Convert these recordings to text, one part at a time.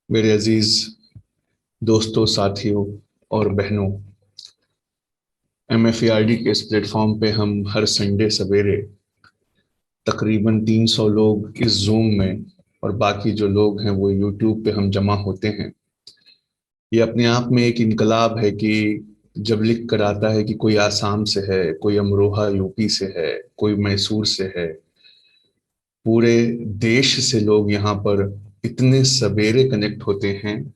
मेरे अजीज दोस्तों, साथियों और बहनों, MFERD के इस प्लेटफॉर्म पे हम हर संडे सवेरे तकरीबन 300 लोग इस जूम में और बाकी जो लोग हैं वो यूट्यूब पे हम जमा होते हैं। ये अपने आप में एक इनकलाब है कि जब लिख कर आता है कि कोई आसाम से है, कोई अमरोहा यूपी से है, कोई मैसूर से है, पूरे देश से लोग यहाँ पर इतने सवेरे कनेक्ट होते हैं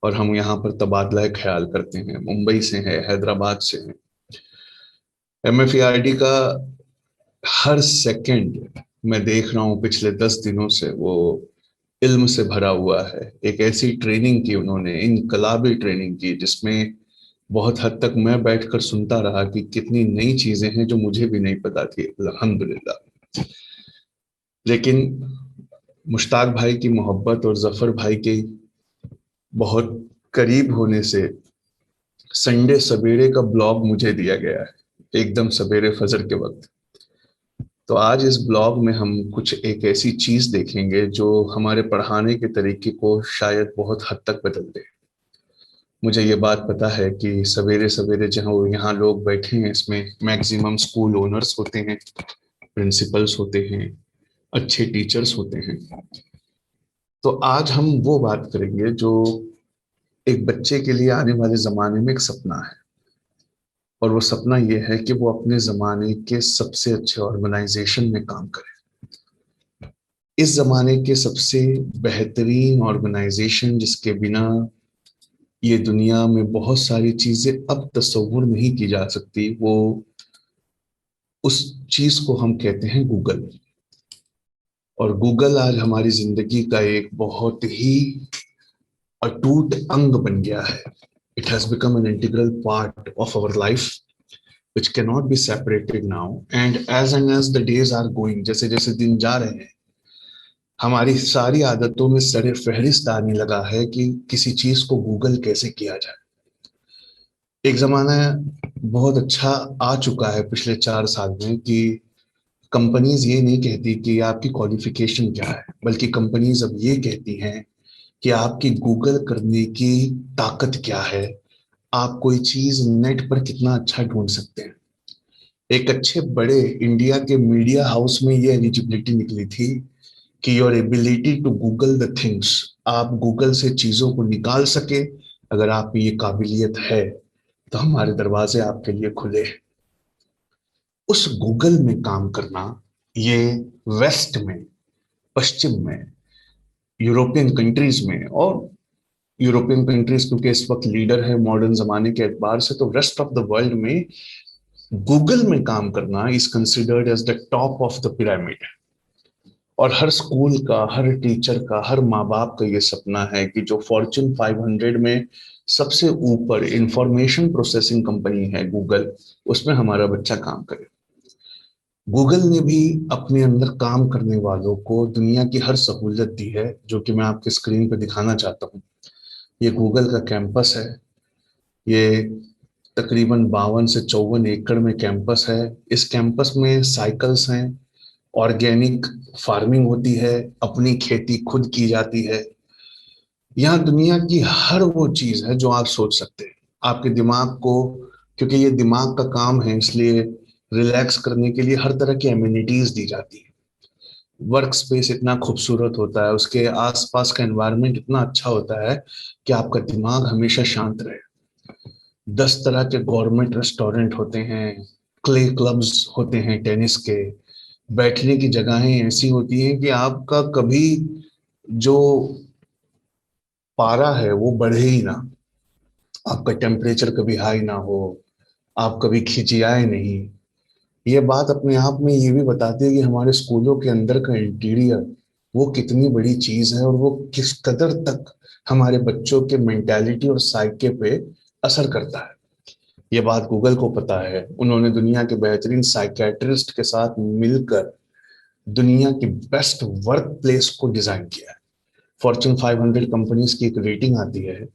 और हम यहाँ पर तबादला ख्याल करते हैं। मुंबई से है, हैदराबाद से है। MFERD का हर सेकंड मैं देख रहा हूँ पिछले 10 दिनों से वो इल्म से भरा हुआ है। एक ऐसी ट्रेनिंग की उन्होंने, इनकलाबी ट्रेनिंग की, जिसमें बहुत हद तक मैं बैठकर सुनता रहा कि कितनी नई चीजें हैं जो मुझे भी नहीं पता थी, अल्हम्दुलिल्लाह। लेकिन मुश्ताक भाई की मोहब्बत और जफर भाई के बहुत करीब होने से संडे सवेरे का ब्लॉग मुझे दिया गया है, एकदम सवेरे फजर के वक्त। तो आज इस ब्लॉग में हम कुछ एक ऐसी चीज देखेंगे जो हमारे पढ़ाने के तरीके को शायद बहुत हद तक बदल दे। मुझे ये बात पता है कि सवेरे सवेरे जहाँ यहाँ लोग बैठे हैं इसमें मैक्सिमम स्कूल ओनर्स होते हैं, प्रिंसिपल्स होते हैं, अच्छे टीचर्स होते हैं। तो आज हम वो बात करेंगे जो एक बच्चे के लिए आने वाले जमाने में एक सपना है। और वो सपना ये है कि वो अपने जमाने के सबसे अच्छे ऑर्गेनाइजेशन में काम करे, इस जमाने के सबसे बेहतरीन ऑर्गेनाइजेशन जिसके बिना ये दुनिया में बहुत सारी चीजें अब तस्वुर नहीं की जा सकती। वो उस चीज को हम कहते हैं गूगल। और गूगल आज हमारी जिंदगी का एक बहुत ही अटूट अंग बन गया है। It has become an integral part of our life which cannot be separated now, and as the days are going, जैसे जैसे दिन जा रहे हैं, हमारी सारी आदतों में सरे फहरिस्त आने लगा है कि किसी चीज को गूगल कैसे किया जाए। एक जमाना बहुत अच्छा आ चुका है पिछले 4 साल में कि कंपनीज ये नहीं कहती कि आपकी क्वालिफिकेशन क्या है, बल्कि कंपनीज अब ये कहती हैं कि आपकी गूगल करने की ताकत क्या है, आप कोई चीज नेट पर कितना अच्छा ढूंढ सकते हैं। एक अच्छे बड़े इंडिया के मीडिया हाउस में ये एलिजिबिलिटी निकली थी कि your ability to Google the things, आप गूगल से चीजों को निकाल सके, अगर आप में ये काबिलियत है तो हमारे दरवाजे आपके लिए खुले हैं। उस गूगल में काम करना, ये वेस्ट में, पश्चिम में, यूरोपियन कंट्रीज में, और यूरोपियन कंट्रीज क्योंकि इस वक्त लीडर है मॉडर्न जमाने के एतबार से, तो रेस्ट ऑफ द वर्ल्ड में गूगल में काम करना is considered as the top of the pyramid. और हर स्कूल का, हर टीचर का, हर माँ बाप का ये सपना है कि जो फॉर्च्यून 500 में सबसे ऊपर इंफॉर्मेशन प्रोसेसिंग कंपनी है गूगल, उसमें हमारा बच्चा काम करे। गूगल ने भी अपने अंदर काम करने वालों को दुनिया की हर सहूलियत दी है, जो कि मैं आपके स्क्रीन पर दिखाना चाहता हूँ। ये गूगल का कैंपस है। ये तकरीबन 52 से 54 एकड़ में कैंपस है। इस कैंपस में साइकिल्स हैं, ऑर्गेनिक फार्मिंग होती है, अपनी खेती खुद की जाती है। यहाँ दुनिया की हर वो चीज है जो आप सोच सकते हैं। आपके दिमाग को, क्योंकि ये दिमाग का काम है, इसलिए रिलैक्स करने के लिए हर तरह की एमिनिटीज दी जाती है। वर्क स्पेस इतना खूबसूरत होता है, उसके आसपास का एनवायरनमेंट इतना अच्छा होता है कि आपका दिमाग हमेशा शांत रहे। 10 तरह के गवर्नमेंट रेस्टोरेंट होते हैं, क्ले क्लब्स होते हैं टेनिस के, बैठने की जगहें ऐसी होती हैं कि आपका कभी जो पारा है वो बढ़े ही ना, आपका टेम्परेचर कभी हाई ना हो, आप कभी खिंचियाए नहीं। ये बात अपने आप में ये भी बताती है कि हमारे स्कूलों के अंदर का इंटीरियर वो कितनी बड़ी चीज है और वो किस कदर तक हमारे बच्चों के मेंटालिटी और साइके पे असर करता है। ये बात गूगल को पता है। उन्होंने दुनिया के बेहतरीन साइकेट्रिस्ट के साथ मिलकर दुनिया की बेस्ट वर्क प्लेस को डिजाइन किया है। फॉर्च्यून 500 कंपनीज की एक रेटिंग आती है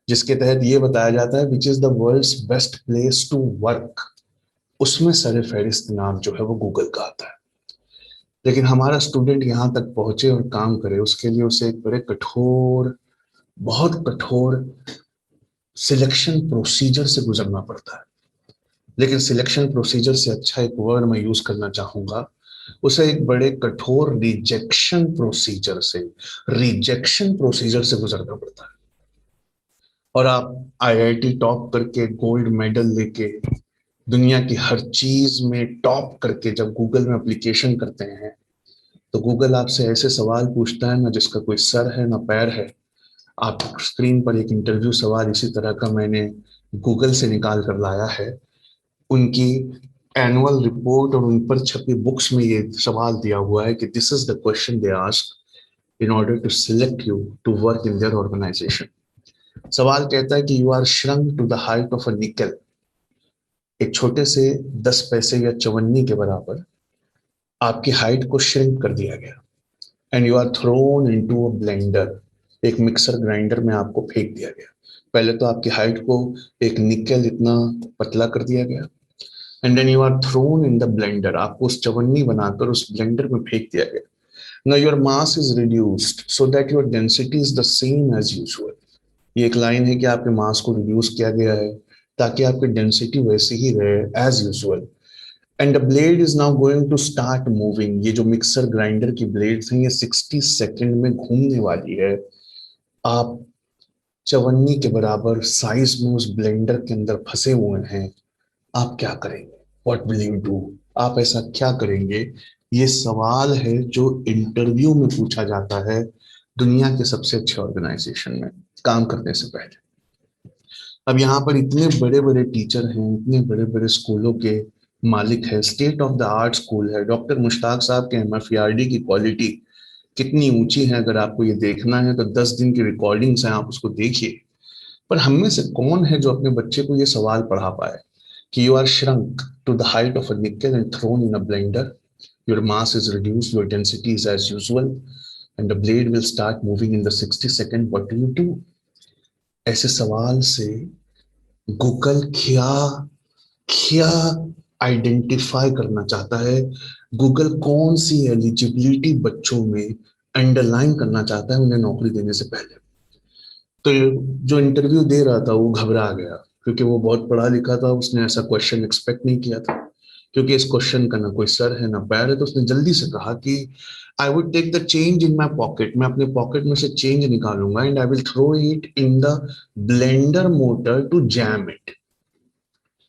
जिसके तहत ये बताया जाता है which is the world's best place to work, उसमें सर फहरिस्त नाम जो है वो गूगल का आता है। लेकिन हमारा स्टूडेंट यहाँ तक पहुंचे और काम करे, उसके लिए उसे एक बड़े कठोर बहुत कठोर सिलेक्शन प्रोसीजर से गुजरना पड़ता है। लेकिन सिलेक्शन प्रोसीजर से अच्छा एक वर्ड मैं यूज करना चाहूंगा, उसे एक बड़े कठोर रिजेक्शन प्रोसीजर से गुजरना पड़ता है। और आप आईआईटी टॉप करके गोल्ड मेडल लेके दुनिया की हर चीज में टॉप करके जब गूगल में एप्लीकेशन करते हैं, तो गूगल आपसे ऐसे सवाल पूछता है ना जिसका कोई सर है ना पैर है। आप स्क्रीन पर एक इंटरव्यू सवाल इसी तरह का मैंने गूगल से निकाल कर लाया है। उनकी एनुअल रिपोर्ट और उन पर छपी बुक्स में ये सवाल दिया हुआ है कि this is the question they ask in order to select you to work in their organisation. सवाल कहता है कि you are shrunk to the height of a nickel, एक छोटे से 10 पैसे या चवन्नी के बराबर आपकी हाइट को श्रिंक कर दिया गया, and you are thrown into a blender, एक मिक्सर ग्राइंडर में आपको फेंक दिया गया। पहले तो आपकी हाइट को एक निकल इतना पतला कर दिया गया, and then you are thrown in the blender, आपको उस चवन्नी बनाकर उस ब्लेंडर में फेंक दिया गया। Now your mass is reduced so that your density is the same as usual. ये एक लाइन है कि आपके मास को रिड्यूस किया गया है ताकि आपकी डेंसिटी वैसी ही रहे as usual. And the blade is now going to start moving, ये जो मिक्सर ग्राइंडर की ब्लेड्स हैं ये 60 सेकेंड में घूमने वाली है। आप चवन्नी के बराबर साइज में उस ब्लेंडर के अंदर फंसे हुए हैं। आप क्या करेंगे? What will you do? आप ऐसा क्या करेंगे? ये सवाल है जो इंटरव्यू में पूछा जाता है दुनिया के सबसे अच्छे ऑर्गेनाइजेशन में काम करने से पहले। अब यहाँ पर इतने बड़े बड़े टीचर हैं, इतने बड़े बड़े स्कूलों के मालिक है, state of the art school है, डॉक्टर मुश्ताक साहब के एमएफईआरडी की क्वालिटी कितनी ऊंची है, अगर आपको ये देखना है तो 10 दिन की रिकॉर्डिंग्स हैं, आप उसको देखिए। पर हम में से कौन है जो अपने बच्चे को ये सवाल पढ़ा पाए कि you are shrunk to the height of a nickel and thrown in a blender, your mass is reduced, your density is as usual, and the blade will start moving in the 60 second, what do you do? ऐसे सवाल से Google क्या क्या identify करना चाहता है, Google कौन सी eligibility बच्चों में अंडरलाइन करना चाहता है उन्हें नौकरी देने से पहले। तो जो इंटरव्यू दे रहा था वो घबरा गया, क्योंकि वो बहुत पढ़ा लिखा था, उसने ऐसा क्वेश्चन एक्सपेक्ट नहीं किया था। क्योंकि इस क्वेश्चन का ना कोई सर है ना पैर है, तो उसने जल्दी से कहा कि I would take the change in my pocket, मैं अपने पॉकेट में से चेंज निकालूंगा and I will throw it in the blender motor to jam it.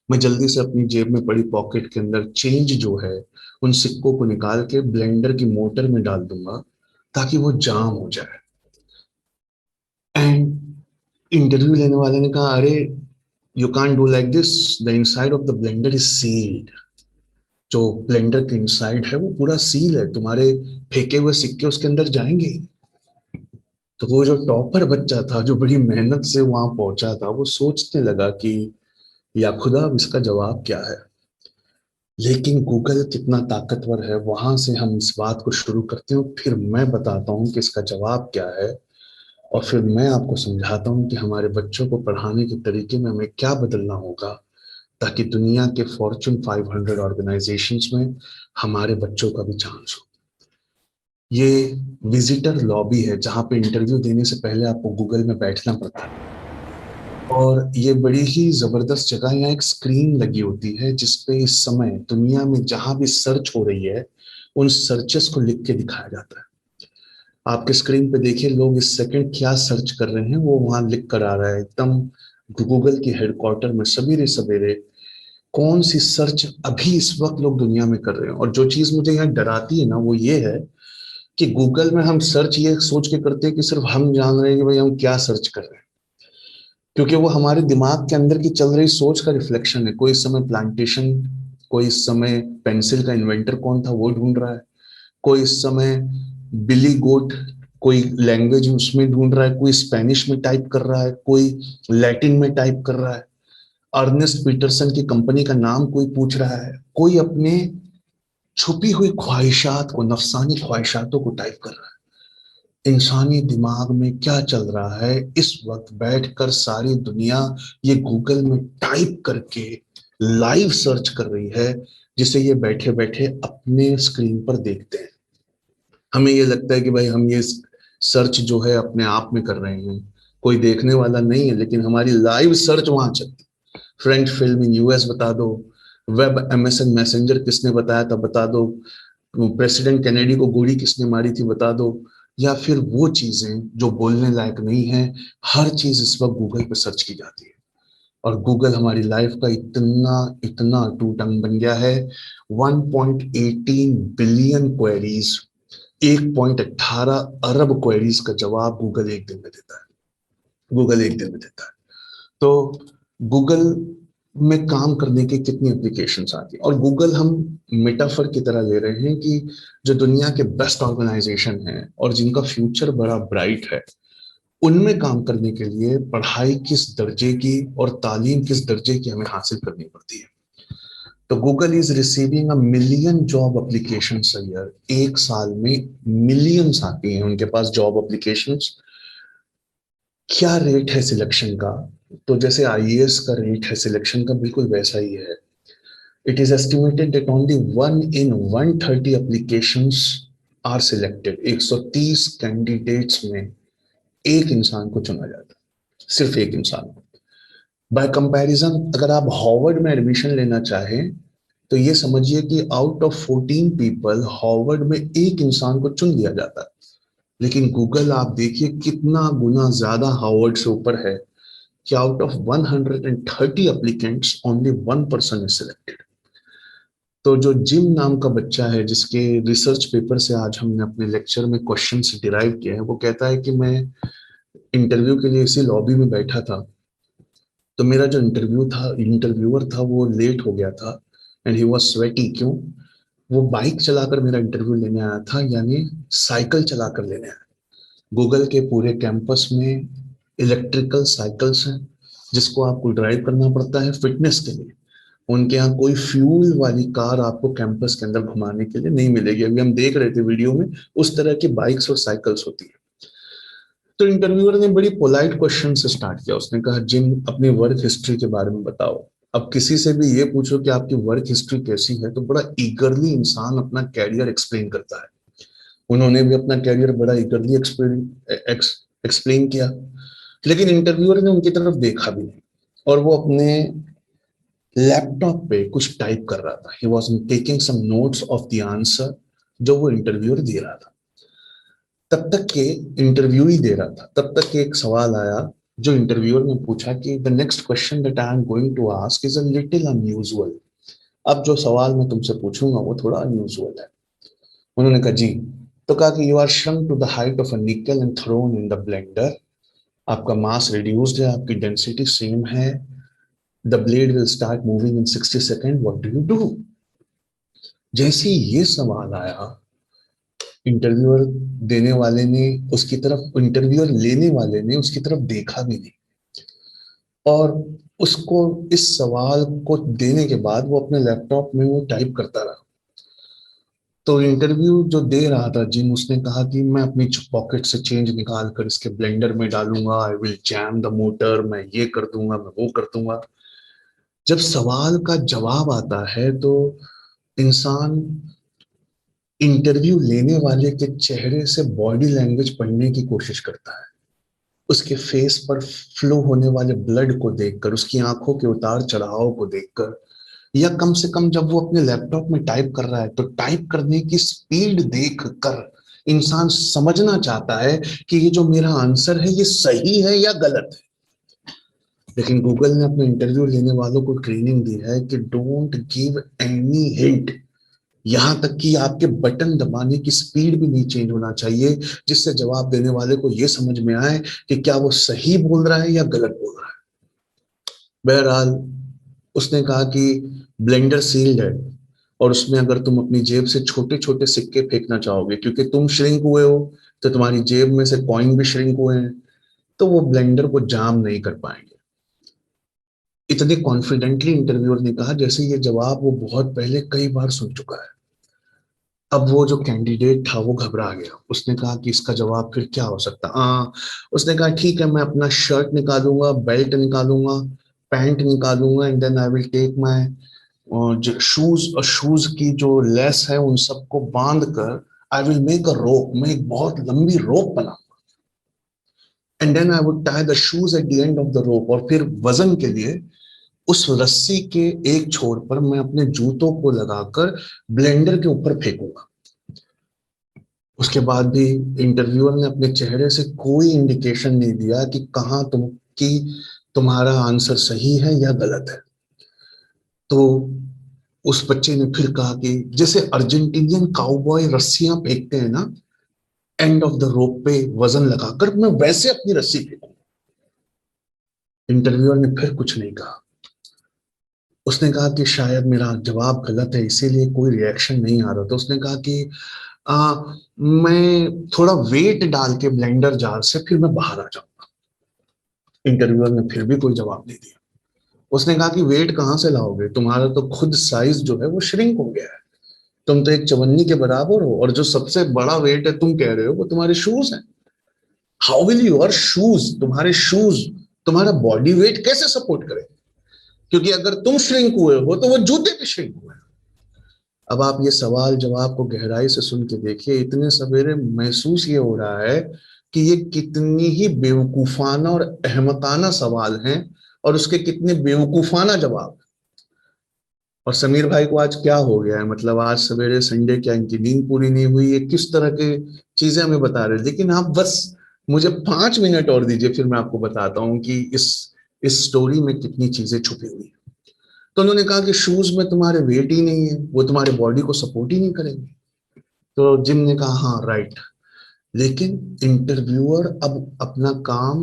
मैं जल्दी से अपनी जेब में पड़ी पॉकेट के अंदर चेंज जो है उन सिक्कों को निकाल के ब्लेंडर की मोटर में डाल दूंगा ताकि वो जाम हो जाए। एंड इंटरव्यू लेने वाले ने कहा, अरे you can't do like this, the inside of the blender is sealed. जो ब्लेंडर के इनसाइड है वो पूरा सील है, तुम्हारे फेंके हुए सिक्के उसके अंदर जाएंगे ही। तो वो जो टॉपर बच्चा था जो बड़ी मेहनत से वहां पहुंचा था, वो सोचने लगा कि या खुदा अब इसका जवाब क्या है। लेकिन गूगल कितना ताकतवर है, वहां से हम इस बात को शुरू करते हैं, फिर मैं बताता हूँ कि इसका जवाब क्या है, और फिर मैं आपको समझाता हूँ कि हमारे बच्चों को पढ़ाने के तरीके में हमें क्या बदलना होगा ताकि दुनिया के फॉर्च्यून 500 ऑर्गेनाइजेशंस में हमारे बच्चों का भी चांस हो। ये विजिटर लॉबी है जहाँ पे इंटरव्यू देने से पहले आपको गूगल में बैठना पड़ता है, और ये बड़ी ही जबरदस्त जगह, यहाँ एक स्क्रीन लगी होती है जिसपे इस समय दुनिया में जहां भी सर्च हो रही है उन सर्चेस को लिख के दिखाया जाता है। आपके स्क्रीन पे देखिए, लोग इस सेकंड क्या सर्च कर रहे हैं वो वहां लिख कर आ रहा है एकदम। गूगल की हेडक्वार्टर में सवेरे सवेरे कौन सी सर्च अभी इस वक्त लोग दुनिया में कर रहे हैं। और जो चीज मुझे यहाँ डराती है ना वो ये है कि गूगल में हम सर्च ये सोच के करते हैं कि सिर्फ हम जान रहे हैं कि भाई हम क्या सर्च कर रहे हैं, क्योंकि वो हमारे दिमाग के अंदर की चल रही सोच का रिफ्लेक्शन है। कोई इस समय प्लांटेशन, कोई इस समय पेंसिल का इन्वेंटर कौन था वो ढूंढ रहा है, कोई इस समय बिली गोट कोई लैंग्वेज उसमें ढूंढ रहा है, कोई स्पेनिश में टाइप कर रहा है, कोई लैटिन में टाइप कर रहा है, अर्नेस्ट पीटरसन की कंपनी का नाम कोई पूछ रहा है, कोई अपने छुपी हुई ख्वाहिशात को, नफसानी ख्वाहिशातों को टाइप कर रहा है। इंसानी दिमाग में क्या चल रहा है इस वक्त बैठकर सारी दुनिया ये गूगल में टाइप करके लाइव सर्च कर रही है, जिसे ये बैठे बैठे अपने स्क्रीन पर देखते हैं। हमें ये लगता है कि भाई हम ये सर्च जो है अपने आप में कर रहे हैं, कोई देखने वाला नहीं है, लेकिन हमारी लाइव सर्च वहां चलती। फ्रेंच फिल्म इन यूएस बता दो, वेब एमएसएन मैसेंजर किसने बताया था बता दो, प्रेसिडेंट कैनेडी को गोली किसने मारी थी बता दो, या फिर वो चीजें जो बोलने लायक नहीं है, हर चीज इस वक्त गूगल पे सर्च की जाती है। और गूगल हमारी लाइफ का इतना इतना टू टंग बन गया है। 1.18 बिलियन क्वेरीज, 1.18 अरब क्वेरीज का जवाब गूगल एक दिन में देता है। गूगल एक दिन में देता है। तो गूगल में काम करने की कितनी एप्लीकेशंस आती है, और गूगल हम मेटाफर की तरह ले रहे हैं कि जो दुनिया के बेस्ट ऑर्गेनाइजेशन हैं और जिनका फ्यूचर बड़ा ब्राइट है, उनमें काम करने के लिए पढ़ाई किस दर्जे की और तालीम किस दर्जे की हमें हासिल करनी पड़ती है। तो Google is receiving a million job application year. एक साल में मिलियंस आती हैं उनके पास जॉब एप्लीकेशंस। क्या रेट है सिलेक्शन का? तो जैसे आईएएस का रेट है सिलेक्शन का, बिल्कुल वैसा ही है। It is estimated that only 1 in 130 applications are selected. 130 candidates में एक इंसान को चुना जाता है, सिर्फ एक इंसान को। बाय कंपैरिजन, अगर आप हार्वर्ड में एडमिशन लेना चाहें तो ये समझिए कि आउट ऑफ 14 पीपल हार्वर्ड में एक इंसान को चुन लिया जाता है। लेकिन गूगल आप देखिए कितना गुना ज्यादा हार्वर्ड से ऊपर है कि out of 130 applicants only one person is selected. तो जो जिम नाम का बच्चा है, जिसके रिसर्च पेपर से आज हमने अपने लेक्चर में क्वेश्चंस डिराइव किए हैं, वो कहता है कि मैं इंटरव्यू के लिए इसी लॉबी में बैठा था, तो मेरा जो इंटरव्यूअर था वो लेट हो गया था, एंड ही वाज स्वेटी। क्यों? वो बाइक चलाकर मेरा इंटरव्यू लेने आया था, यानी साइकिल चलाकर लेने आया। गूगल के पूरे कैंपस में इलेक्ट्रिकल साइकिल्स हैं, जिसको आपको ड्राइव करना पड़ता है फिटनेस के लिए। उनके यहाँ कोई फ्यूल वाली कार आपको कैंपस के अंदर घुमाने के लिए नहीं मिलेगी। अभी हम देख रहे थे वीडियो में, उस तरह की बाइक्स और साइकिल्स होती है। तो इंटरव्यूअर ने बड़ी पोलाइट क्वेश्चन से स्टार्ट किया। उसने कहा, जिम अपनी वर्क हिस्ट्री के बारे में बताओ। अब किसी से भी ये पूछो कि आपकी वर्क हिस्ट्री कैसी है, तो बड़ा ईगरली इंसान अपना कैरियर एक्सप्लेन करता है। उन्होंने भी अपना कैरियर बड़ा ईगरली एक्सप्लेन किया, लेकिन इंटरव्यूअर ने उनकी तरफ देखा भी नहीं, और वो अपने लैपटॉप पे कुछ टाइप कर रहा था। He was taking some notes of the answer जो वो इंटरव्यूअर दे रहा था। तब तक के इंटरव्यू ही दे रहा था, तब तक के एक सवाल आया जो इंटरव्यूअर ने पूछा कि the next question that I am going to ask is a little unusual. अब जो सवाल मैं तुमसे पूछूंगा वो थोड़ा अनयूजुअल है। उन्होंने कहा जी। तो कहा कि you are shrunk to the height of a nickel and thrown in the blender. आपका मास रिड्यूस्ड है, आपकी डेंसिटी सेम है, the blade will start moving in 60 second, what do you do? जैसे ही ये सवाल आया, इंटरव्यूअर देने वाले ने उसकी तरफ इंटरव्यूअर लेने वाले ने उसकी तरफ देखा भी नहीं, और उसको इस सवाल को देने के बाद वो अपने लैपटॉप में वो टाइप करता रहा। तो इंटरव्यू जो दे रहा था जिम, उसने कहा कि मैं अपनी पॉकेट से चेंज निकाल कर इसके ब्लेंडर में डालूंगा, I will jam the motor, मैं ये कर दूंगा, मैं वो कर दूंगा। जब सवाल का जवाब आता है तो इंसान इंटरव्यू लेने वाले के चेहरे से बॉडी लैंग्वेज पढ़ने की कोशिश करता है। उसके फेस पर फ्लो होने वाले ब्लड को देखकर, उसकी आंखों के उतार चढ़ाव को देखकर, या कम से कम जब वो अपने लैपटॉप में टाइप कर रहा है तो टाइप करने की स्पीड देख कर इंसान समझना चाहता है कि ये जो मेरा आंसर है ये सही है या गलत है। लेकिन गूगल ने अपने इंटरव्यू लेने वालों को ट्रेनिंग दी है कि डोंट गिव एनी हिंट। यहां तक कि आपके बटन दबाने की स्पीड भी नहीं चेंज होना चाहिए, जिससे जवाब देने वाले को यह समझ में आए कि क्या वो सही बोल रहा है या गलत बोल रहा है। बहरहाल उसने कहा कि ब्लेंडर सील्ड है, और उसमें अगर तुम अपनी जेब से छोटे छोटे सिक्के फेंकना चाहोगे, क्योंकि तुम श्रिंक हुए हो तो तुम्हारी जेब में से कॉइन भी श्रिंक हुए हैं, तो वो ब्लेंडर को जाम नहीं कर पाएंगे। इतने कॉन्फिडेंटली इंटरव्यूअर ने कहा जैसे ये जवाब वो बहुत पहले कई बार सुन चुका है। अब वो जो कैंडिडेट था वो घबरा गया। उसने कहा कि इसका जवाब फिर क्या हो सकता। उसने कहा ठीक है, मैं अपना शर्ट निकालूंगा, बेल्ट निकालूंगा, पैंट निकालूंगा, and then I will take my जो शूज, और शूज की जो लेस है उन सबको बांध कर आई विल मेक अ रोप। मैं एक बहुत लंबी रोप बनाऊंगा, and then I would tie the shoes at the end of the rope, और फिर वजन के लिए उस रस्सी के एक छोर पर मैं अपने जूतों को लगाकर ब्लेंडर के ऊपर फेंकूंगा। उसके बाद भी इंटरव्यूअर ने अपने चेहरे से कोई इंडिकेशन नहीं दिया कि कहाँ कि तुम्हारा आंसर सही है या गलत है। तो उस बच्चे ने फिर कहा कि जैसे अर्जेंटीनियन काउबॉय रस्सियां फेंकते हैं ना एंड ऑफ द रोप पे वजन लगाकर, मैं वैसे अपनी रस्सी फेंकूंगा। इंटरव्यूअर ने फिर कुछ नहीं कहा। उसने कहा कि शायद मेरा जवाब गलत है इसीलिए कोई रिएक्शन नहीं आ रहा। तो उसने कहा कि आ, मैं थोड़ा वेट डाल के ब्लेंडर जार से फिर मैं बाहर आ जाऊंगा। इंटरव्यूअर ने फिर भी कोई जवाब नहीं दिया। उसने कहा कि वेट कहाँ से लाओगे, तुम्हारा तो खुद साइज जो है वो श्रिंक हो गया है, तुम तो एक चवन्नी के बराबर हो, और जो सबसे बड़ा वेट है तुम कह रहे हो वो तुम्हारे शूज हैं। हाउ विल योर शूज, तुम्हारे शूज तुम्हारा बॉडी वेट कैसे सपोर्ट करे, क्योंकि अगर तुम श्रिंक हुए हो तो वो जूते भी श्रिंक हुए। अब आप ये सवाल जवाब को गहराई से सुन के देखिए, इतने सवेरे महसूस ये हो रहा है कि ये कितनी ही बेवकूफाना और अहमकाना सवाल हैं, और उसके कितने बेवकूफाना जवाब। और समीर भाई को आज क्या हो गया है, मतलब आज सवेरे संडे, क्या इनकी नींद पूरी नहीं हुई है, किस तरह के चीजें हमें बता रहे हैं। लेकिन आप बस मुझे 5 मिनट और दीजिए, फिर मैं आपको बताता हूँ कि इस स्टोरी में कितनी चीजें छुपी हुई है। तो उन्होंने कहा कि शूज में तुम्हारे वेट ही नहीं है, वो तुम्हारे बॉडी को सपोर्ट ही नहीं करेंगे। तो जिम ने कहा हाँ राइट। लेकिन इंटरव्यूअर अब अपना काम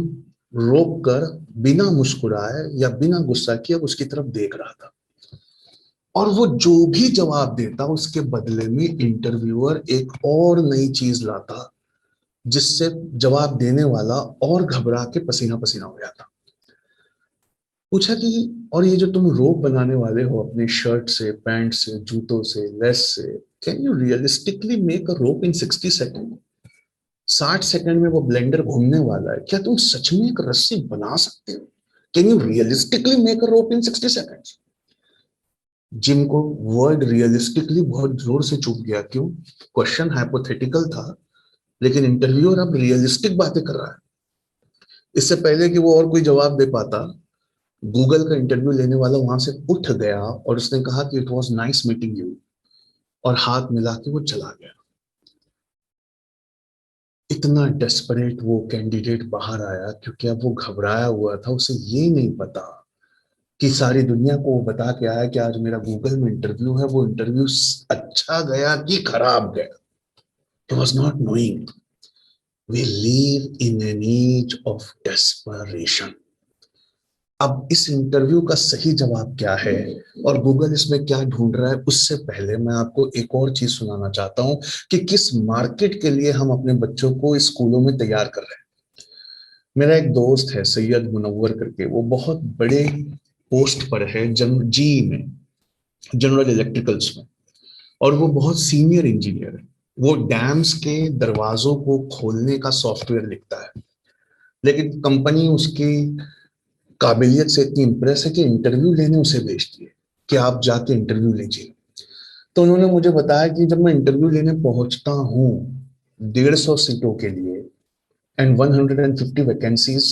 रोक कर बिना मुस्कुराए या बिना गुस्सा किए उसकी तरफ देख रहा था, और वो जो भी जवाब देता उसके बदले में इंटरव्यूअर एक और नई चीज लाता, जिससे जवाब देने वाला और घबरा के पसीना पसीना हो जाता। पूछा कि और ये जो तुम रोप बनाने वाले हो अपने शर्ट से, पैंट से, जूतों से, लेस से, can you realistically make a rope in 60 second? 60 second में वो ब्लेंडर घूमने वाला है, क्या तुम सच में एक रस्सी बना सकते हो? Can you realistically make a rope in 60 second? Gym को वर्ड रियलिस्टिकली बहुत जोर से चुप गया। क्यों? क्वेश्चन हाइपोथेटिकल था, लेकिन इंटरव्यूअर अब रियलिस्टिक बातें कर रहा है। इससे पहले कि वो और कोई जवाब दे पाता, गूगल का इंटरव्यू लेने वाला वहां से उठ गया और उसने कहा कि it was nice meeting you, और हाथ मिला के वो चला गया। इतना डेस्परेट वो कैंडिडेट बाहर आया क्योंकि अब वो घबराया हुआ था। उसे ये नहीं पता कि सारी दुनिया को वो बता के आया कि आज मेरा गूगल में इंटरव्यू है, वो इंटरव्यू अच्छा गया कि खराब गया। He was not knowing. We live in an age of desperation. अब इस इंटरव्यू का सही जवाब क्या है और गूगल इसमें क्या ढूंढ रहा है, उससे पहले मैं आपको एक और चीज सुनाना चाहता हूं कि किस मार्केट के लिए हम अपने बच्चों को स्कूलों में तैयार कर रहे हैं। मेरा एक दोस्त है सैयद मुनव्वर करके, वो बहुत बड़े पोस्ट पर है जी में, जनरल इलेक्ट्रिकल्स में, और वो बहुत सीनियर इंजीनियर है। वो डैम्स के दरवाजों को खोलने का सॉफ्टवेयर लिखता है, लेकिन कंपनी उसकी काबिलियत से इतनी इंप्रेस है कि इंटरव्यू लेने उसे भेजती है कि आप जाके इंटरव्यू लीजिए। तो उन्होंने मुझे बताया कि जब मैं इंटरव्यू लेने पहुंचता हूँ 150 सीटों के लिए एंड 150 वैकेंसीज,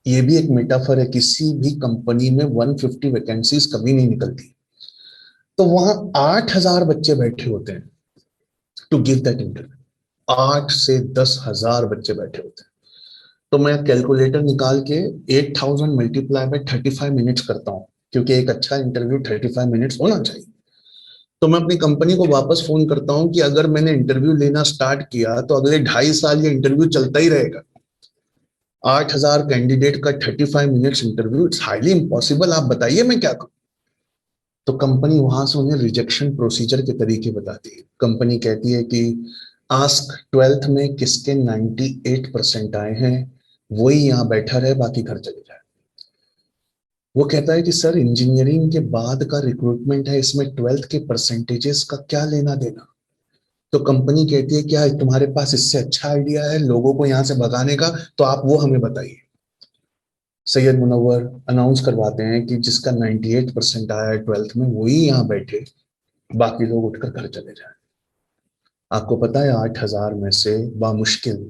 ये भी एक मेटाफर है, किसी भी कंपनी में 150 वैकेंसीज कभी नहीं निकलती। तो वहां 8,000 बच्चे बैठे होते हैं टू गिव दैट इंटरव्यू। 8 से 10,000 बच्चे बैठे होते हैं। तो मैं कैलकुलेटर निकाल के 8,000 मल्टीप्लाई बाय 35 मिनट्स करता हूँ, क्योंकि एक अच्छा इंटरव्यू 35 मिनट्स होना चाहिए। तो मैं अपनी कंपनी को वापस फोन करता हूँ कि अगर मैंने इंटरव्यू लेना स्टार्ट किया तो अगले 2.5 साल ये इंटरव्यू चलता ही रहेगा। 8,000 कैंडिडेट का 35 minutes interview, it's highly impossible, आप बताइए मैं क्या करूं। तो कंपनी वहां से उन्हें रिजेक्शन प्रोसीजर के तरीके बताती है। कंपनी कहती है कि आस्क 12th में किसके 98% आए हैं, वही यहाँ बैठा रहे, बाकी घर चले जाए। वो कहता है कि सर इंजीनियरिंग के बाद का रिक्रूटमेंट है, इसमें 12th के परसेंटेजेस का क्या लेना देना। तो कंपनी कहती है क्या तुम्हारे पास इससे अच्छा आइडिया है लोगों को यहाँ से भगाने का, तो आप वो हमें बताइए। सैयद मुनव्वर अनाउंस करवाते हैं कि जिसका 98% आया है 12th में वही यहाँ बैठे, बाकी लोग उठकर घर चले जाए। आपको पता है 8,000 में से बामुश्किल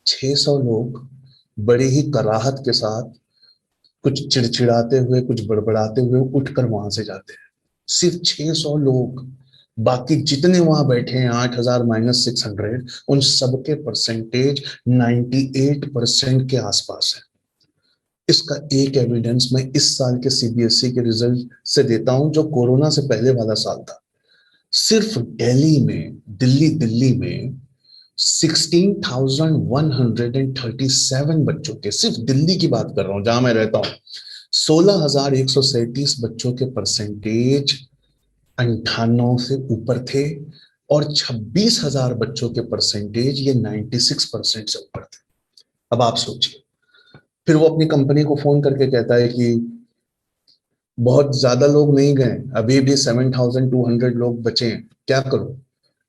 600 लोग बड़ी ही कराहत के साथ, कुछ चिड़चिड़ाते हुए, कुछ बड़बड़ाते हुए उठकर वहां से जाते हैं। सिर्फ 600 लोग, बाकी जितने वहां बैठे हैं 8,000 माइनस 600, उन सबके परसेंटेज 98% के आसपास है। इसका एक एविडेंस मैं इस साल के सीबीएसई के रिजल्ट से देता हूं, जो कोरोना से पहले वाला साल था। सिर्फ दिल्ली में, दिल्ली में 16,137 बच्चों के, सिर्फ दिल्ली की बात कर रहा हूं जहां मैं रहता हूं, 16,137 बच्चों के परसेंटेज 98 से ऊपर थे, और 26,000 बच्चों के परसेंटेज ये 96% से ऊपर थे। अब आप सोचिए, फिर वो अपनी कंपनी को फोन करके कहता है कि बहुत ज्यादा लोग नहीं गए, अभी भी 7,200 लोग बचे हैं, क्या करूं?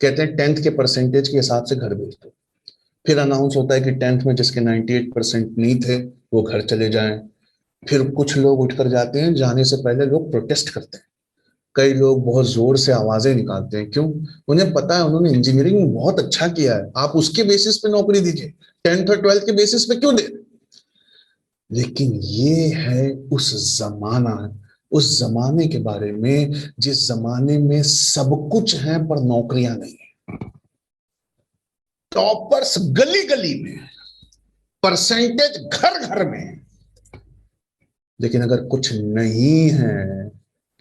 कहते हैं 10th के परसेंटेज के हिसाब से घर भेज दो। फिर अनाउंस होता है कि 10th में जिसके 98% नहीं थे वो घर चले जाएं। फिर कुछ लोग उठकर जाते हैं, जाने से पहले लोग प्रोटेस्ट करते हैं। कई लोग बहुत जोर से आवाजें निकालते हैं। क्यों? उन्हें पता है उन्होंने इंजीनियरिंग में बहुत अच्छा किया है, आप उसके बेसिस पे नौकरी दीजिए, 10th और 12th के बेसिस पे क्यों दे? लेकिन ये है उस जमाने के बारे में, जिस जमाने में सब कुछ है पर नौकरियां नहीं है। टॉपर्स गली गली में, परसेंटेज घर घर में, लेकिन अगर कुछ नहीं है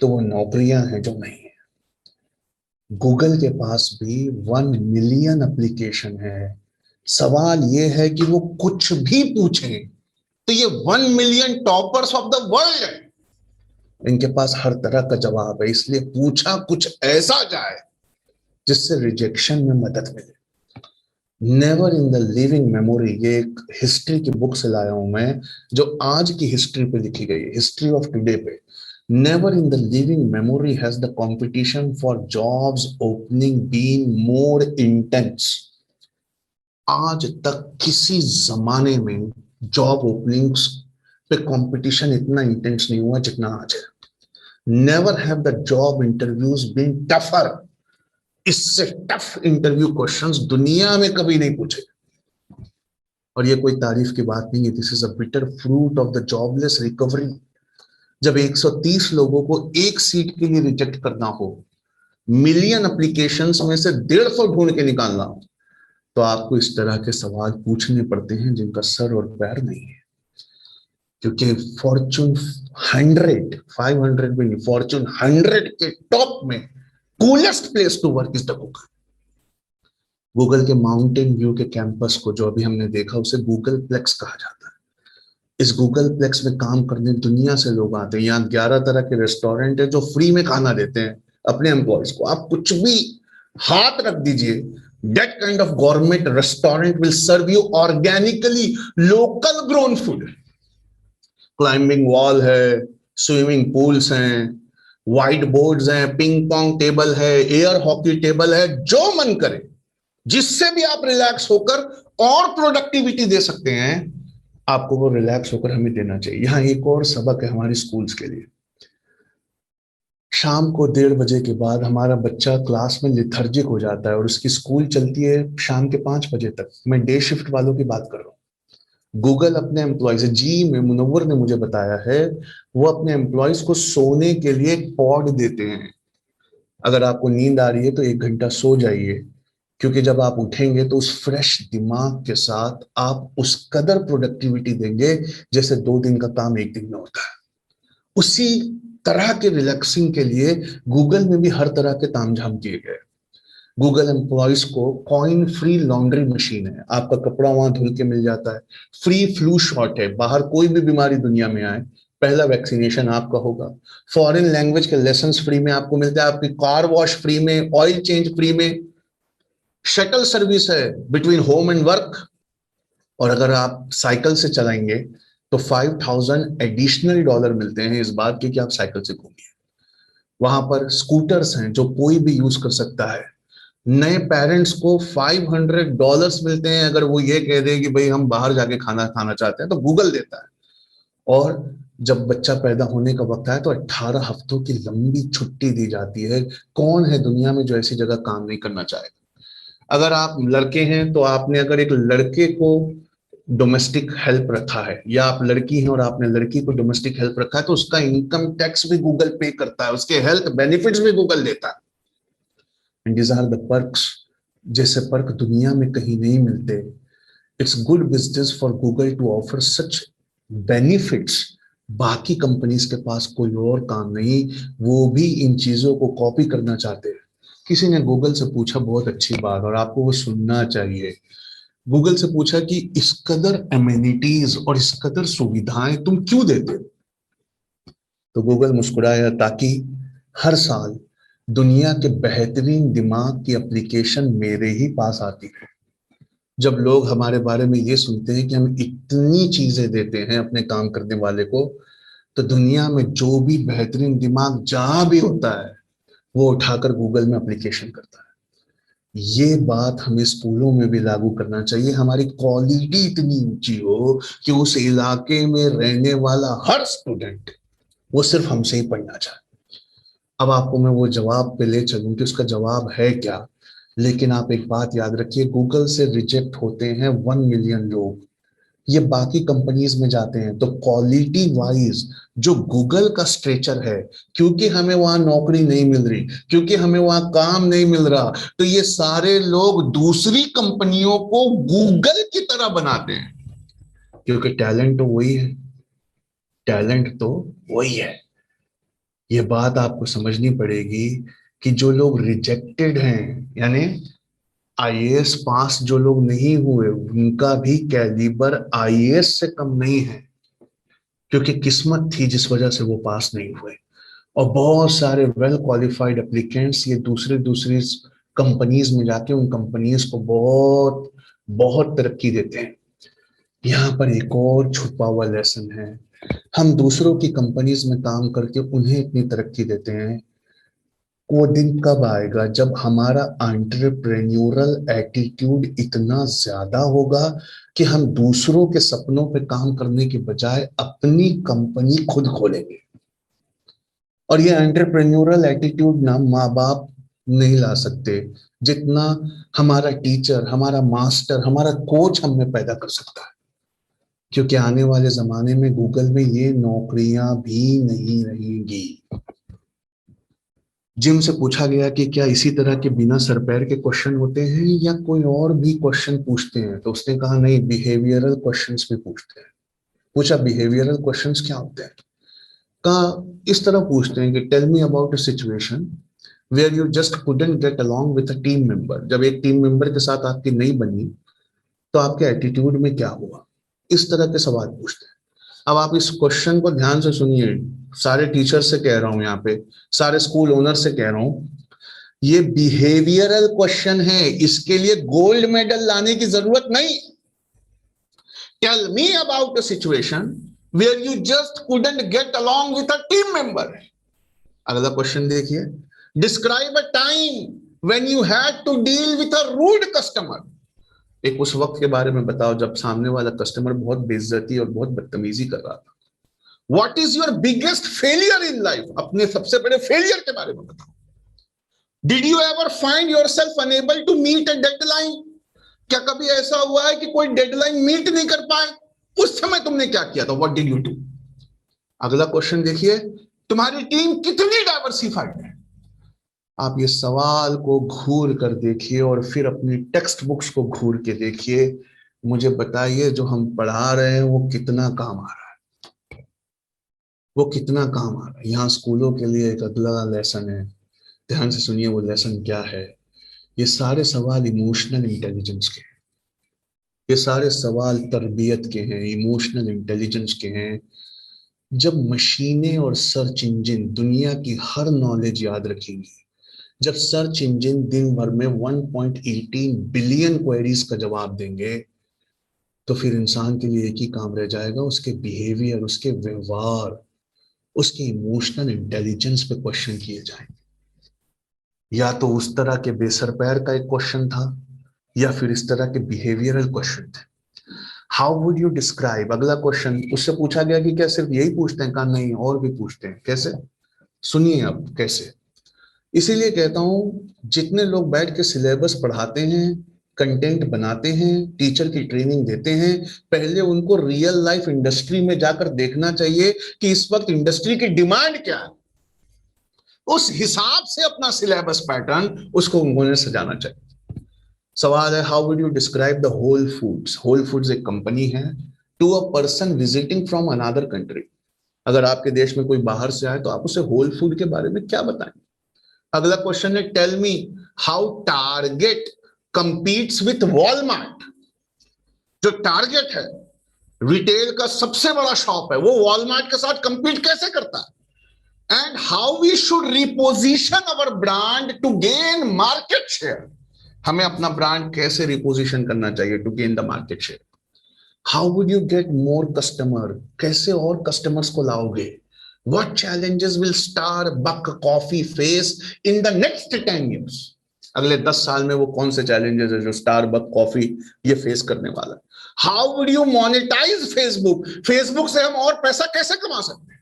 तो वो नौकरियां हैं जो नहीं है। गूगल के पास भी 1 मिलियन एप्लीकेशन है। सवाल ये है कि वो कुछ भी पूछें तो ये 1 million toppers of the world है, इनके पास हर तरह का जवाब है, इसलिए पूछा कुछ ऐसा जाए जिससे रिजेक्शन में मदद मिले। Never in the living memory, ये एक हिस्ट्री की बुक से लाया हूं मैं, जो आज की हिस्ट्री पे लिखी गई है, हिस्ट्री ऑफ टुडे पे। Never in the living memory has the competition for jobs opening been more intense. आज तक किसी जमाने में जॉब ओपनिंग्स पे कंपटीशन इतना इंटेंस नहीं हुआ जितना आज है। Never have the job interviews been tougher. इससे टफ इंटरव्यू क्वेश्चंस दुनिया में कभी नहीं पूछे। और ये कोई तारीफ की बात नहीं है, this is a bitter fruit of the jobless recovery. जब 130 लोगों को एक सीट के लिए रिजेक्ट करना हो, मिलियन एप्लीकेशंस में से 150 ढूंढ के निकालना हो, तो आपको इस तरह के सवाल पूछने पड़ते हैं जिनका सर और पैर नहीं है। क्योंकि फॉर्चून 100, 500 में नहीं, फॉर्चून 100 के टॉप में coolest place to work is the Google. Google के माउंटेन व्यू के कैंपस को, जो अभी हमने देखा, उसे गूगल प्लेक्स कहा जाता है। इस गूगल प्लेक्स में काम करने दुनिया से लोग आते हैं। यहाँ 11 तरह के रेस्टोरेंट है जो फ्री में खाना देते हैं अपने एम्प्लॉयज को। आप कुछ भी हाथ रख दीजिए, that kind of government restaurant will serve you organically local grown food। Climbing wall है, स्विमिंग पूल्स हैं, व्हाइट बोर्ड्स हैं, पिंग पोंग टेबल है, एयर हॉकी टेबल है, जो मन करे जिससे भी आप रिलैक्स होकर और प्रोडक्टिविटी दे सकते हैं, आपको वो रिलैक्स होकर हमें देना चाहिए। यहां एक और सबक है हमारी स्कूल्स के लिए। शाम को 1:30 बजे के बाद हमारा बच्चा क्लास में लिथर्जिक हो जाता है और उसकी स्कूल चलती है शाम के 5 बजे तक। मैं डे शिफ्ट वालों की बात कर रहा हूँ। गूगल अपने एम्प्लॉयज, जी में मुनव्वर ने मुझे बताया है, वो अपने एम्प्लॉयज को सोने के लिए एक पॉड देते हैं। अगर आपको नींद आ रही है तो 1 घंटा सो जाइए, क्योंकि जब आप उठेंगे तो उस फ्रेश दिमाग के साथ आप उस कदर प्रोडक्टिविटी देंगे जैसे 2 दिन का काम 1 दिन में होता है। उसी तरह के रिलैक्सिंग के लिए गूगल में भी हर तरह के तामझाम किए गए। गूगल एम्प्लॉयज को कॉइन फ्री लॉन्ड्री मशीन है, आपका कपड़ा वहां धुल के मिल जाता है। फ्री फ्लू शॉट है, बाहर कोई भी बीमारी दुनिया में आए पहला वैक्सीनेशन आपका होगा। फॉरेन लैंग्वेज के लेसन्स फ्री में आपको मिलते हैं, आपकी कार वॉश फ्री में, ऑयल चेंज फ्री में, शटल सर्विस है बिटवीन होम एंड वर्क। और अगर आप साइकिल से चलाएंगे तो 5,000 एडिशनल डॉलर मिलते हैं इस बात के कि आप साइकिल से घूमिए। वहां पर स्कूटर्स हैं जो कोई भी यूज कर सकता है। नए पेरेंट्स को $500 मिलते हैं अगर वो ये कह दे कि भाई हम बाहर जाके खाना खाना चाहते हैं, तो गूगल देता है। और जब बच्चा पैदा होने का वक्त आए तो 18 हफ्तों की लंबी छुट्टी दी जाती है। कौन है दुनिया में जो ऐसी जगह काम नहीं करना चाहेगा? अगर आप लड़के हैं तो आपने अगर एक लड़के को डोमेस्टिक हेल्प रखा है, या आप लड़की हैं और आपने लड़की को डोमेस्टिक हेल्प रखा है, तो उसका इनकम टैक्स भी गूगल पे करता है, उसके हेल्थ बेनिफिट्स भी गूगल देता है। And these are the perks, जैसे पर्क दुनिया में कहीं नहीं मिलते। It's good business for Google to offer such benefits. बाकी कंपनीज के पास कोई और काम नहीं, वो भी इन चीजों को कॉपी करना चाहते हैं। किसी ने गूगल से पूछा बहुत अच्छी बात, और आपको वो सुनना चाहिए। गूगल से पूछा कि इस कदर एमेनिटीज और इस कदर सुविधाएं तुम क्यों देते हो? तो गूगल मुस्कुराया, ताकि हर साल दुनिया के बेहतरीन दिमाग की एप्लीकेशन मेरे ही पास आती है। जब लोग हमारे बारे में ये सुनते हैं कि हम इतनी चीजें देते हैं अपने काम करने वाले को, तो दुनिया में जो भी बेहतरीन दिमाग जहां भी होता है, वो उठाकर गूगल में एप्लीकेशन करता है। ये बात हमें स्कूलों में भी लागू करना चाहिए। हमारी क्वालिटी इतनी ऊंची हो कि उस इलाके में रहने वाला हर स्टूडेंट वो सिर्फ हमसे ही पढ़ना चाहे। अब आपको मैं वो जवाब पे ले चलूं कि उसका जवाब है क्या, लेकिन आप एक बात याद रखिए, गूगल से रिजेक्ट होते हैं 1 मिलियन लोग। ये बाकी कंपनीज में जाते हैं तो क्वालिटी वाइज जो गूगल का स्ट्रेचर है, क्योंकि हमें वहां नौकरी नहीं मिल रही, क्योंकि हमें वहां काम नहीं मिल रहा, तो ये सारे लोग दूसरी कंपनियों को गूगल की तरह बनाते हैं, क्योंकि टैलेंट तो वही है, टैलेंट तो वही है। ये बात आपको समझनी पड़ेगी कि जो लोग रिजेक्टेड हैं, यानी आईएएस पास जो लोग नहीं हुए, उनका भी कैलिबर आईएएस से कम नहीं है, क्योंकि किस्मत थी जिस वजह से वो पास नहीं हुए। और बहुत सारे वेल क्वालिफाइड एप्लीकेंट्स ये दूसरी दूसरी कंपनीज में जाके उन कंपनीज को बहुत बहुत तरक्की देते हैं। यहाँ पर एक और छुपा हुआ लेसन है। हम दूसरों की कंपनीज में काम करके उन्हें इतनी तरक्की देते हैं, वो दिन कब आएगा जब हमारा एंटरप्रेन्योरल एटीट्यूड इतना ज्यादा होगा कि हम दूसरों के सपनों पे काम करने के बजाय अपनी कंपनी खुद खोलेंगे। और ये एंटरप्रेन्योरल एटीट्यूड ना माँ बाप नहीं ला सकते, जितना हमारा टीचर, हमारा मास्टर, हमारा कोच हमें पैदा कर सकता है। क्योंकि आने वाले जमाने में गूगल में ये नौकरियां भी नहीं रहेंगी। जिम से पूछा गया कि क्या इसी तरह के बिना सर पैर के क्वेश्चन होते हैं या कोई और भी क्वेश्चन पूछते हैं, तो उसने कहा नहीं, बिहेवियरल क्वेश्चंस भी पूछते हैं। पूछा बिहेवियरल क्वेश्चंस क्या होते हैं? कहा इस तरह पूछते हैं कि tell me about a situation where you just couldn't get along with a team member. जब एक टीम मेंबर के साथ आपकी नहीं बनी, तो आपके एटीट्यूड में क्या हुआ? इस तरह के सवाल पूछते हैं। अब आप इस क्वेश्चन को ध्यान से सुनिए, सारे टीचर से कह रहा हूं, यहाँ पे सारे स्कूल ओनर से कह रहा हूं, ये बिहेवियरल क्वेश्चन है, इसके लिए गोल्ड मेडल लाने की जरूरत नहीं। Tell me about a situation where you just couldn't get along with a team member. अगला क्वेश्चन देखिए, describe a time when you had to deal with a rude customer. एक उस वक्त के बारे में बताओ जब सामने वाला कस्टमर बहुत बेइज्जती और बहुत बदतमीजी कर रहा था। What is your biggest failure in life, अपने सबसे बड़े फेलियर के बारे में बताओ। Did you ever find yourself unable to meet a deadline. क्या कभी ऐसा हुआ है कि कोई डेडलाइन मीट नहीं कर पाए? उस समय तुमने क्या किया था? What did you do. अगला क्वेश्चन देखिए, तुम्हारी टीम कितनी डाइवर्सिफाइड है। आप ये सवाल को घूर कर देखिए और फिर अपनी टेक्स्ट बुक्स को घूर के देखिए। मुझे बताइए जो हम पढ़ा रहे हैं वो कितना काम आ रहा है, वो कितना काम आ रहा है। यहाँ स्कूलों के लिए एक अगला लेसन है, ध्यान से सुनिए वो लेसन क्या है। ये सारे सवाल इमोशनल इंटेलिजेंस के हैं, ये सारे सवाल तरबियत के हैं, इमोशनल इंटेलिजेंस के हैं। जब मशीनें और सर्च इंजन दुनिया की हर नॉलेज याद रखेंगी, जब सर्च इंजन दिन भर में 1.18 बिलियन क्वेरीज का जवाब देंगे, तो फिर इंसान के लिए एक ही काम रह जाएगा, उसके बिहेवियर, उसके व्यवहार, उसके इमोशनल इंटेलिजेंस पे क्वेश्चन किए जाएंगे। या तो उस तरह के बेसर पैर का एक क्वेश्चन था, या फिर इस तरह के बिहेवियरल क्वेश्चन थे। हाउ वुड यू डिस्क्राइब, अगला क्वेश्चन उससे पूछा गया कि क्या सिर्फ यही पूछते हैं? कहा नहीं, और भी पूछते हैं। कैसे? सुनिए अब कैसे। इसीलिए कहता हूं, जितने लोग बैठ के सिलेबस पढ़ाते हैं कंटेंट बनाते हैं, टीचर की ट्रेनिंग देते हैं, पहले उनको रियल लाइफ इंडस्ट्री में जाकर देखना चाहिए कि इस वक्त इंडस्ट्री की डिमांड क्या है, उस हिसाब से अपना सिलेबस पैटर्न उसको उन्होंने सजाना चाहिए। सवाल है, how would you describe the Whole Foods? Whole Foods एक कंपनी है to a person visiting from another country. अगर आपके देश में कोई बाहर से आए तो आप उसे होल फूड के बारे में क्या बताएंगे? अगला क्वेश्चन है, tell me how Target competes with Walmart. जो टारगेट है, रिटेल का सबसे बड़ा शॉप है, वो वॉलमार्ट के साथ कंपीट कैसे करता है? And how we should reposition our brand to gain market share. हमें अपना ब्रांड कैसे रिपोजिशन करना चाहिए to gain the market share? How would you get more customer? कैसे और कस्टमर्स को लाओगे? What challenges will Starbuck coffee face in the next 10 years? अगले 10 साल में वो कौन से चैलेंजेस है जो स्टारबक कॉफी ये फेस करने वाला है? How would you monetise Facebook? Facebook से हम और पैसा कैसे कमा सकते हैं?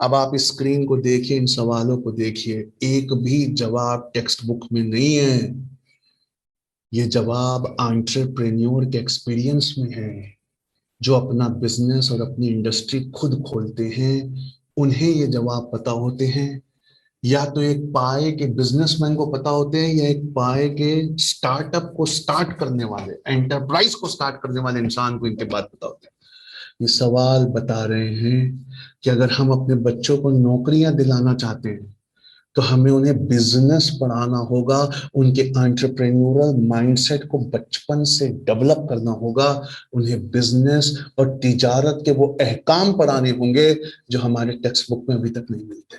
अब आप इस स्क्रीन को देखिए, इन सवालों को देखिए, एक भी जवाब टेक्स्ट बुक में नहीं है। ये जवाब एंटरप्रेन्योर के एक्सपीरियंस में है, जो अपना बिजनेस और अपनी इंडस्ट्री खुद खोलते हैं, उन्हें ये जवाब पता होते हैं। या तो एक पाए के बिजनेसमैन को पता होते हैं, या एक पाए के स्टार्टअप को स्टार्ट करने वाले, एंटरप्राइज को स्टार्ट करने वाले इंसान को इनके बात पता होते हैं। ये सवाल बता रहे हैं कि अगर हम अपने बच्चों को नौकरियां दिलाना चाहते हैं तो हमें उन्हें बिजनेस पढ़ाना होगा, उनके एंटरप्रेन्योरल माइंडसेट को बचपन से डेवलप करना होगा, उन्हें बिजनेस और तिजारत के वो अहकाम पढ़ाने होंगे जो हमारे टेक्स्ट बुक में अभी तक नहीं मिलते।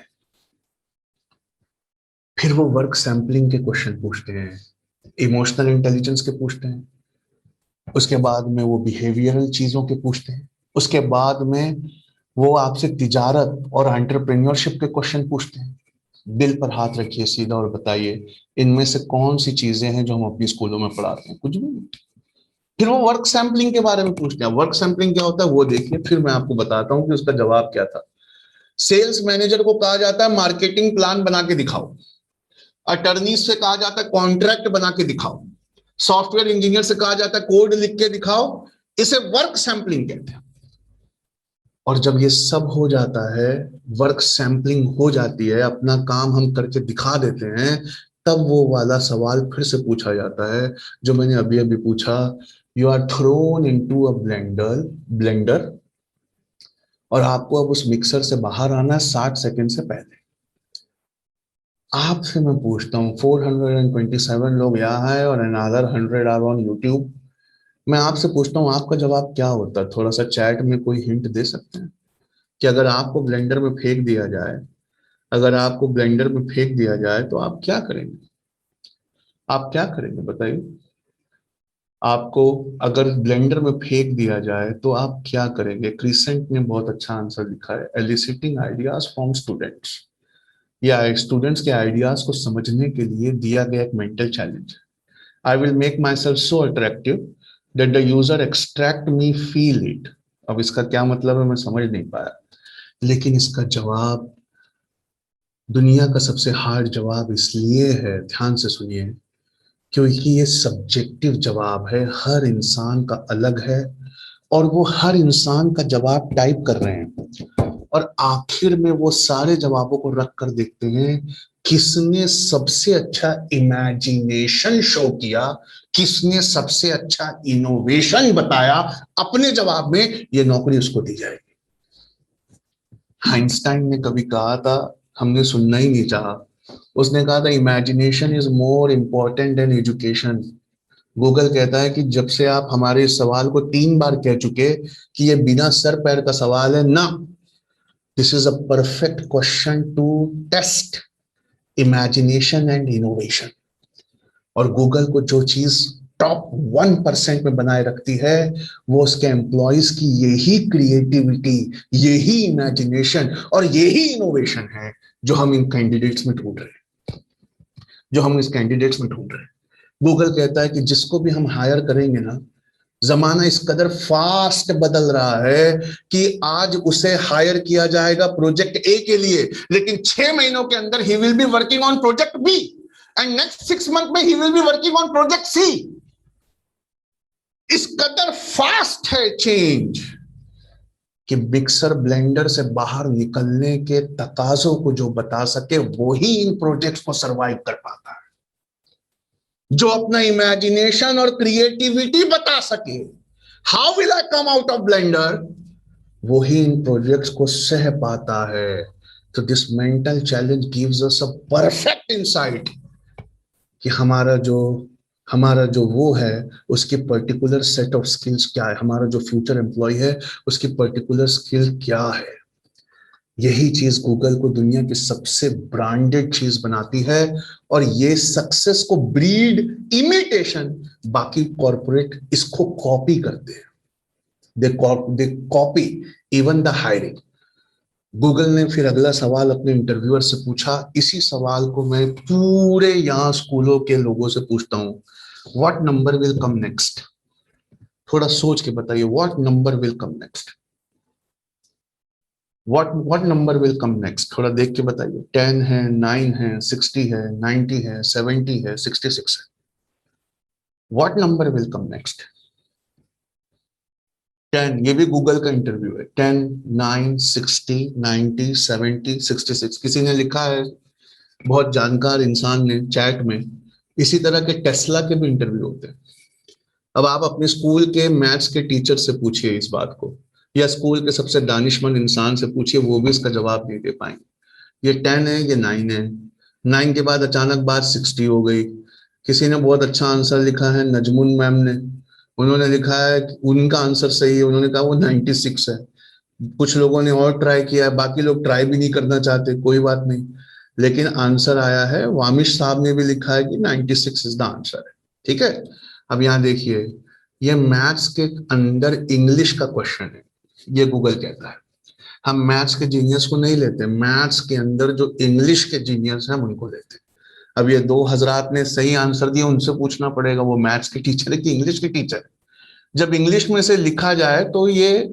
फिर वो वर्क सैंपलिंग के क्वेश्चन पूछते हैं, इमोशनल इंटेलिजेंस के पूछते हैं, उसके बाद में वो बिहेवियरल चीजों के पूछते हैं, उसके बाद में वो आपसे तिजारत और एंटरप्रेन्योरशिप के क्वेश्चन पूछते हैं। दिल पर हाथ रखिए सीधा और बताइए, इनमें से कौन सी चीजें हैं जो हम अपनी स्कूलों में पढ़ाते हैं? कुछ भी नहीं। फिर वो वर्क सैंपलिंग के बारे में पूछते हैं। वर्क सैंपलिंग क्या होता है वो देखिए, फिर मैं आपको बताता हूं कि उसका जवाब क्या था। सेल्स मैनेजर को कहा जाता है मार्केटिंग प्लान बना के दिखाओ, अटर्नी से कहा जाता है कॉन्ट्रैक्ट बना के दिखाओ, सॉफ्टवेयर इंजीनियर से कहा जाता है कोड लिख के दिखाओ। इसे वर्क सैंपलिंग कहते हैं। और जब ये सब हो जाता है, वर्क सैंपलिंग हो जाती है, अपना काम हम करके दिखा देते हैं, तब वो वाला सवाल फिर से पूछा जाता है जो मैंने अभी अभी पूछा। You are thrown into a blender और आपको अब उस मिक्सर से बाहर आना है 60 सेकंड से पहले। आपसे मैं पूछता हूँ, 427 लोग यहाँ है और अनदर 100 आर ऑन यूट्यूब। मैं आपसे पूछता हूँ, आपका जवाब क्या होता है? थोड़ा सा चैट में कोई हिंट दे सकते हैं कि अगर आपको ब्लेंडर में फेंक दिया जाए, अगर आपको ब्लेंडर में फेंक दिया जाए तो आप क्या करेंगे? आप क्या करेंगे बताइए? आपको अगर ब्लेंडर में फेंक दिया जाए तो आप क्या करेंगे? क्रिसेंट ने बहुत अच्छा आंसर लिखा है, एलिसिटिंग आइडियाज फ्रॉम स्टूडेंट्स। या स्टूडेंट्स के आइडियाज को समझने के लिए दिया गया एक mental challenge. I will make my self so attractive that the user extract me feel it. अब इसका क्या मतलब है मैं समझ नहीं पाया, लेकिन इसका जवाब दुनिया का सबसे हार्ड जवाब इसलिए है, ध्यान से सुनिए, क्योंकि ये सब्जेक्टिव जवाब है, हर इंसान का अलग है और वो हर इंसान का जवाब टाइप कर रहे हैं और आखिर में वो सारे जवाबों को रख कर देखते हैं किसने सबसे अच्छा इमेजिनेशन शो किया, किसने सबसे अच्छा इनोवेशन बताया। अपने जवाब में ये नौकरी उसको दी जाएगी। आइंस्टाइन ने कभी कहा था, हमने सुनना ही नहीं चाहा, उसने कहा था imagination is more important than education. Google कहता है कि जब से आप हमारे इस सवाल को 3 बार कह चुके कि ये बिना सर पैर का सवाल है ना, this is a perfect question to test imagination and innovation. और गूगल को जो चीज टॉप 1% में बनाए रखती है वो उसके एम्प्लॉयज की यही क्रिएटिविटी, यही इमेजिनेशन और यही इनोवेशन है जो हम इन कैंडिडेट्स में ढूंढ रहे हैं, जो हम इस कैंडिडेट्स में ढूंढ रहे हैं। गूगल कहता है कि जिसको भी हम हायर करेंगे ना, जमाना इस कदर फास्ट बदल रहा है कि आज उसे हायर किया जाएगा प्रोजेक्ट ए के लिए, लेकिन 6 महीनों के अंदर ही will be working on project B. And next 6 month में ही will be working on project C. इस कदर फास्ट है चेंज कि मिक्सर ब्लेंडर से बाहर निकलने के तकाजों को जो बता सके वो ही इन प्रोजेक्ट्स को सरवाइव कर पाता है। जो अपना इमेजिनेशन और क्रिएटिविटी बता सके, how will I come out of blender, वो ही इन प्रोजेक्ट्स को सह पाता है। तो this mental challenge gives us a perfect insight कि हमारा जो वो है उसकी पर्टिकुलर सेट ऑफ स्किल्स क्या है, हमारा जो फ्यूचर एम्प्लॉय है उसकी पर्टिकुलर स्किल क्या है। यही चीज गूगल को दुनिया की सबसे ब्रांडेड चीज बनाती है, और ये सक्सेस को ब्रीड इमिटेशन, बाकी कॉर्पोरेट इसको कॉपी करते हैं। They copy even the hiring. Google ने फिर अगला सवाल अपने इंटरव्यूअर से पूछा, इसी सवाल को मैं पूरे यहाँ स्कूलों के लोगों से पूछता हूँ, what number will come next? थोड़ा सोच के बताइए, what number will come next? What number will come next? थोड़ा देख के बताइए। 10 है, 9 है, 60 है, 90 है, 70 है, 66 है। What number will come next? 10, ये भी गूगल का इंटरव्यू है। 10, 9, 60, 90, 70, 66। किसी ने लिखा है, बहुत जानकार इंसान ने चैट में, इसी तरह के टेस्ला के भी इंटरव्यू होते हैं। अब आप अपने स्कूल के मैथ्स के टीचर से पूछिए इस बात को, या स्कूल के सबसे दानिशमंद इंसान से पूछिए, वो भी इसका जवाब नहीं दे पाएंगे। ये 10 है, ये 9 है। 9 के बाद अचानक बात 60 हो गई। किसी ने बहुत अच्छा आंसर लिखा है, नजमुन मैम ने, उन्होंने लिखा है, उनका आंसर सही है, उन्होंने कहा वो 96 है। कुछ लोगों ने और ट्राई किया है, बाकी लोग ट्राई भी नहीं करना चाहते, कोई बात नहीं, लेकिन आंसर आया है। वामिश साहब ने भी लिखा है कि 96 इज द आंसर है। ठीक है, अब यहाँ देखिए, ये मैथ्स के अंदर इंग्लिश का क्वेश्चन है। ये गूगल कहता है हम मैथ्स के जीनियस को नहीं लेते, मैथ्स के अंदर जो इंग्लिश के जीनियस हैं हम उनको लेते हैं। अब ये दो हजरात ने सही आंसर दिया, उनसे पूछना पड़ेगा, वो मैथ्स के टीचर है कि इंग्लिश के टीचर है। जब इंग्लिश में से लिखा जाए तो ये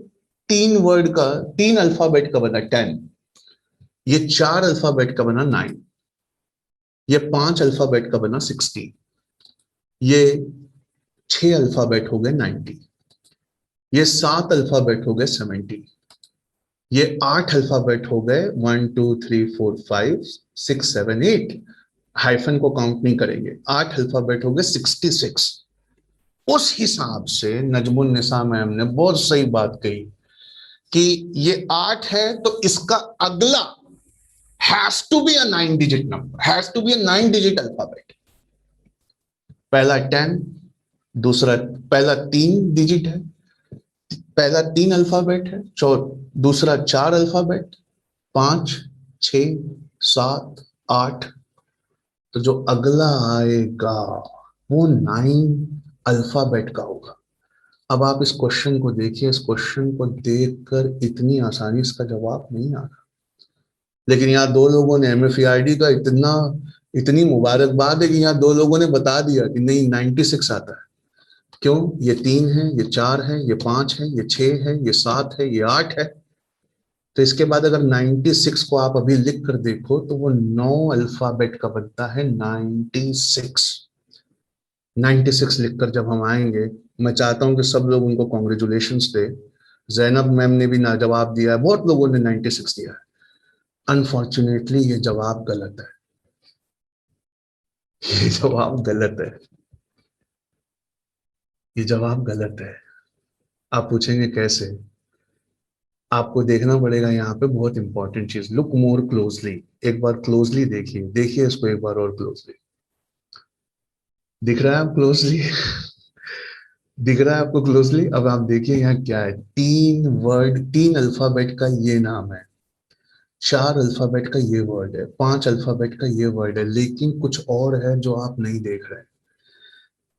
3 वर्ड का, 3 अल्फाबेट का बना 10, ये 4 अल्फाबेट का बना 9, ये 5 अल्फाबेट का बना 60, ये 6 अल्फाबेट हो गए 90, ये 7 अल्फाबेट हो गए 70, ये 8 अल्फाबेट हो गए 1 2 3 4 5 6 7 8, हाइफन को काउंट नहीं करेंगे, 8 अल्फाबेट हो गए 66। उस हिसाब से नजमुन निसा मैम ने बहुत सही बात कही कि ये 8 है तो इसका अगला has to be a 9 digit number, has to be a 9 digit alphabet. पहला 10, दूसरा, पहला 3 डिजिट है, पहला 3 अल्फाबेट है, दूसरा 4 अल्फाबेट, 5, 6, 7, 8, तो जो अगला आएगा वो 9 अल्फाबेट का होगा। अब आप इस क्वेश्चन को देखिए, इस क्वेश्चन को देखकर इतनी आसानी इसका जवाब नहीं आ रहा, लेकिन यहाँ दो लोगों ने MFEID का इतनी मुबारकबाद है कि यहाँ दो लोगों ने बता दिया कि नहीं 96 आता है। क्यों? ये 3 है, ये 4 है, ये 5 है, ये 6 है, ये 7 है, ये 8 है। तो इसके बाद अगर 96 को आप अभी लिख कर देखो तो वो 9 अल्फाबेट का बनता है 96। 96 लिखकर जब हम आएंगे, मैं चाहता हूं कि सब लोग उनको कॉन्ग्रेचुलेशंस दे। जैनब मैम ने भी ना जवाब दिया है, बहुत लोगों ने 96 दिया है। अनफॉर्चुनेटली ये जवाब गलत है, ये जवाब गलत है, ये जवाब गलत है। आप पूछेंगे कैसे? आपको देखना पड़ेगा यहाँ पे बहुत इंपॉर्टेंट चीज, लुक मोर क्लोजली। एक बार क्लोजली देखिए, देखिए इसको एक बार और क्लोजली। दिख रहा है आप क्लोजली? दिख रहा है आपको क्लोजली? अब आप देखिए यहाँ क्या है, 3 वर्ड, 3 अल्फाबेट का ये नाम है, 4 अल्फाबेट का ये वर्ड है, 5 अल्फाबेट का ये वर्ड है, लेकिन कुछ और है जो आप नहीं देख रहे।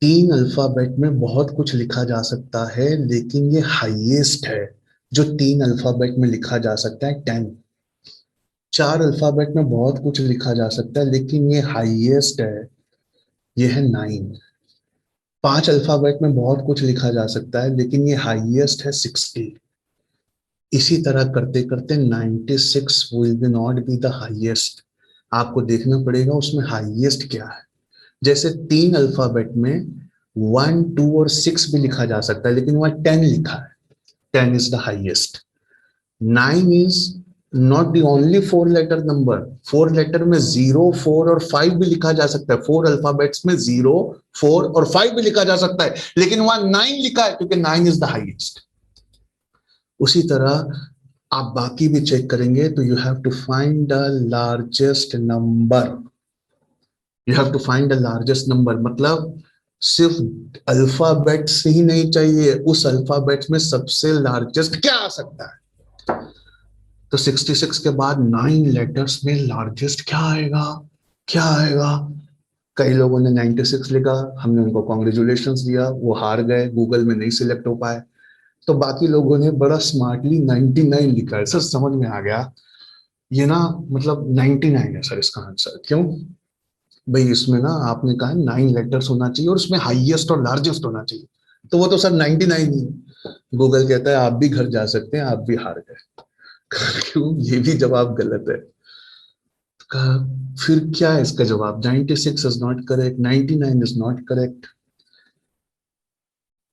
3 अल्फाबेट में बहुत कुछ लिखा जा सकता है, लेकिन ये हाईएस्ट है जो 3 अल्फाबेट में लिखा जा सकता है, 10। 4 अल्फाबेट में बहुत कुछ लिखा जा सकता है, लेकिन ये हाईएस्ट है, ये है 9। 5 अल्फाबेट में बहुत कुछ लिखा जा सकता है, लेकिन ये हाईएस्ट है 60। इसी तरह करते करते 96 will be not be the highest. आपको देखना पड़ेगा उसमें हाईएस्ट क्या है। जैसे 3 अल्फाबेट में 1, 2 और 6 भी लिखा जा सकता है, लेकिन वहां 10 लिखा है। 10 is the highest. 9 is not the only 4 letter number. 4 letter में 0, 4 और 5 भी लिखा जा सकता है। 4 अल्फाबेट्स में 0, 4 और 5 भी लिखा जा सकता है, लेकिन वहां 9 लिखा है क्योंकि 9 इज द हाईएस्ट। उसी तरह आप बाकी भी चेक करेंगे तो you have to find the largest number. You have to find the largest number, मतलब सिर्फ अल्फाबेट से ही नहीं चाहिए, उस अल्फाबेट में सबसे लार्जेस्ट क्या आ सकता है। तो 66 के बाद 9 लेटर्स में लार्जेस्ट क्या आएगा, क्या आएगा। कई लोगों ने 96 लिखा, हमने उनको कॉन्ग्रेचुलेशन दिया, वो हार गए, गूगल में नहीं सिलेक्ट हो पाए। तो बाकी लोगों ने बड़ा स्मार्टली 99 लिखा है। सर समझ में आ गया, ये ना मतलब 99 है सर इसका आंसर। क्यों भाई, इसमें ना आपने कहा 9 लेटर्स होना चाहिए और उसमें हाईएस्ट और लार्जेस्ट होना चाहिए, तो वो तो सर 99 ही है। गूगल कहता है आप भी घर जा सकते हैं, आप भी हार गए। क्यों, ये भी जवाब गलत है। कहा फिर क्या है इसका जवाब, 96 is not correct, 99 is not correct.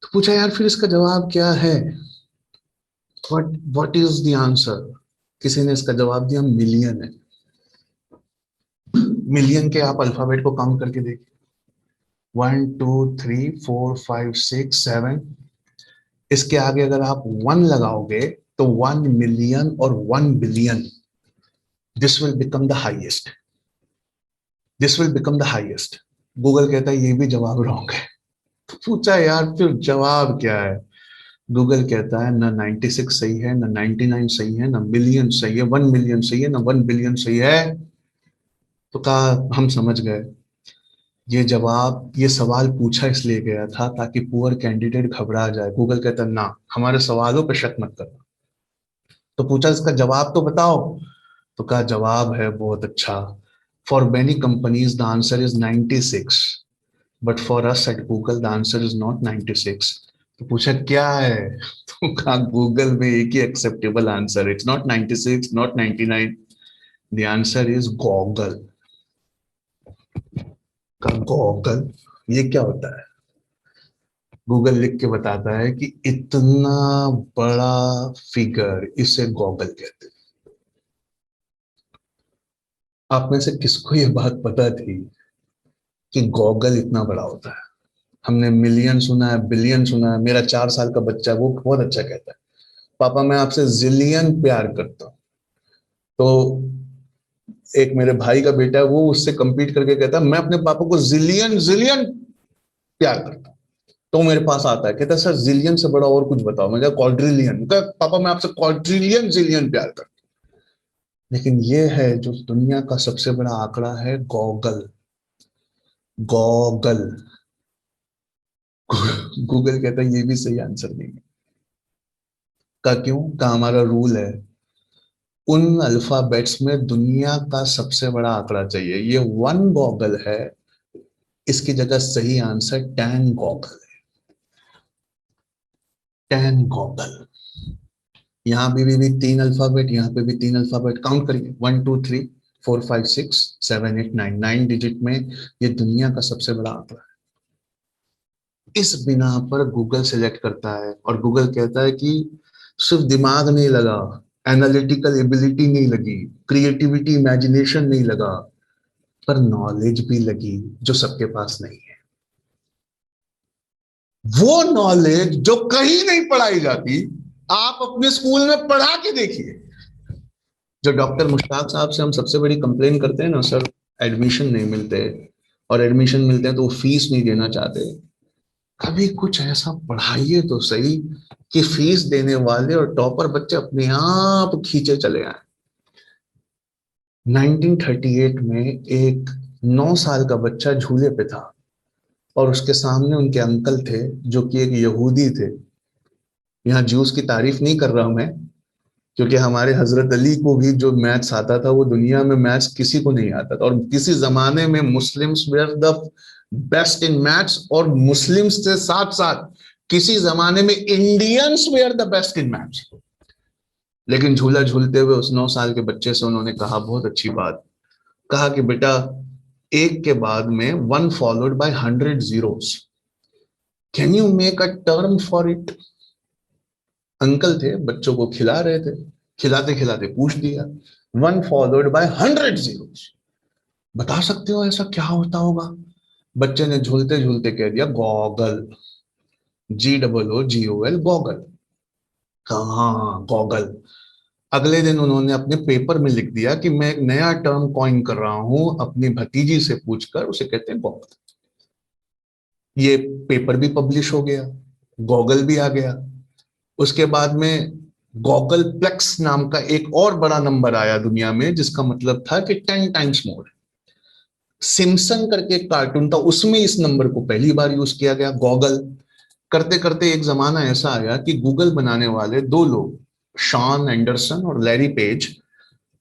तो पूछा यार फिर इसका जवाब क्या है, व्हाट इज द आंसर। किसी ने इसका जवाब दिया मिलियन है। मिलियन के आप अल्फाबेट को काउंट करके देखिए, 1, 2, 3, 4, 5, 6, 7। इसके आगे अगर आप 1 लगाओगे तो 1 मिलियन और 1 billion, this will become the highest, this will become the highest. Google कहता है ये भी जवाब रॉन्ग है। तो पूछा यार फिर जवाब क्या है। गूगल कहता है ना 96 सही है, ना 99 सही है, ना मिलियन सही है, 1 मिलियन सही है, ना 1 बिलियन सही है। तो कहा हम समझ गए, ये जवाब, ये सवाल पूछा इसलिए गया था ताकि पुअर कैंडिडेट घबरा जाए। गूगल कहता है ना, हमारे सवालों पर शक मत करना। तो पूछा इसका जवाब तो बताओ। तो कहा जवाब है बहुत अच्छा, for many companies the answer is 96, but for us at Google the answer is not 96। तो पूछा क्या है, तो कहा गूगल में एक ही acceptable answer, it's not 96, not 99, the answer is googol. का गॉगल, ये क्या होता है। गूगल लिख के बताता है कि इतना बड़ा फिगर, इसे गॉगल कहते हैं। आप में से किसको ये बात पता थी कि गॉगल इतना बड़ा होता है। हमने मिलियन सुना है, बिलियन सुना है। मेरा 4 साल का बच्चा वो बहुत अच्छा कहता है, पापा मैं आपसे जिलियन प्यार करता हूँ। तो एक मेरे भाई का बेटा है, वो उससे compete करके कहता है मैं अपने पापा को जिलियन जिलियन प्यार करता हूँ। तो मेरे पास आता है, कहता है सर जिलियन से बड़ा और कुछ बताओ। मैं क्वाड्रिलियन, पापा मैं आपसे क्वाड्रिलियन जिलियन प्यार करता हूँ। लेकिन ये है जो दुनिया का सबसे बड़ा आंकड़ा है, गॉगल। गॉगल। गूगल कहता है ये भी सही आंसर नहीं है। का क्यों, का हमारा रूल है, उन अल्फाबेट्स में दुनिया का सबसे बड़ा आंकड़ा चाहिए। ये 1 गॉगल है, इसकी जगह सही आंसर 10 गॉगल है। 10 गॉगल। यहाँ भी 3 अल्फाबेट, यहाँ पे भी 3 अल्फाबेट। काउंट करिए, 1, 2, 3, 4, 5, 6, 7, 8, 9, 9 डिजिट में ये दुनिया का सबसे बड़ा आंकड़ा है। इस बिना पर गूगल सिलेक्ट करता है, और गूगल कहता है कि सिर्फ दिमाग नहीं लगा, एनालिटिकल एबिलिटी नहीं लगी, क्रिएटिविटी इमेजिनेशन नहीं लगा, पर नॉलेज भी लगी जो सबके पास नहीं है। वो नॉलेज जो कहीं नहीं पढ़ाई जाती, आप अपने स्कूल में पढ़ा के देखिए। जो डॉक्टर मुश्ताक साहब से हम सबसे बड़ी कंप्लेन करते हैं ना, सर एडमिशन नहीं मिलते, और एडमिशन मिलते हैं तो वो फीस नहीं देना चाहते। कभी कुछ ऐसा पढ़ाइए तो सही कि फीस देने वाले और टॉपर बच्चे अपने आप खींचे चले आए। 1938 में एक 9 साल का बच्चा झूले पे था, और उसके सामने उनके अंकल थे जो कि एक यहूदी थे। यहाँ ज्यूस की तारीफ नहीं कर रहा हूं मैं, क्योंकि हमारे हजरत अली को भी जो मैथ्स आता था, वो दुनिया में मैथ्स किसी को नहीं आता था। और किसी जमाने में Muslims were the best in maths, और मुस्लिम्स से साथ साथ किसी जमाने में Indians were the best in maths. लेकिन झूला झूलते हुए उस 9 साल के बच्चे से उन्होंने कहा बहुत अच्छी बात, कहा कि बेटा एक के बाद में 1 followed by 100 zeros. Can you make a term for it? Uncle थे, बच्चों को खिला रहे थे, खिलाते खिलाते पूछ दिया 1 फॉलोड बाय 100 zeros. बता सकते हो ऐसा क्या होता होगा? बच्चे ने झूलते झूलते कह दिया गॉगल. GOOGL, goggle. हाँ, गॉगल. अगले दिन उन्होंने अपने पेपर में लिख दिया कि मैं एक नया टर्म कॉइन कर रहा हूं, अपनी भतीजी से पूछकर, उसे कहते हैं गॉगल. ये पेपर भी पब्लिश हो गया, गॉगल भी आ गया. उसके बाद में गॉगल प्लेक्स नाम का एक और बड़ा नंबर आया दुनिया में, जिसका मतलब था कि 10 टाइम्स मोर. सिम्सन करके एक कार्टून था, उसमें इस नंबर को पहली बार यूज किया गया, गॉगल. करते करते एक जमाना ऐसा आया कि गूगल बनाने वाले दो लोग, शॉन एंडरसन और लैरी पेज,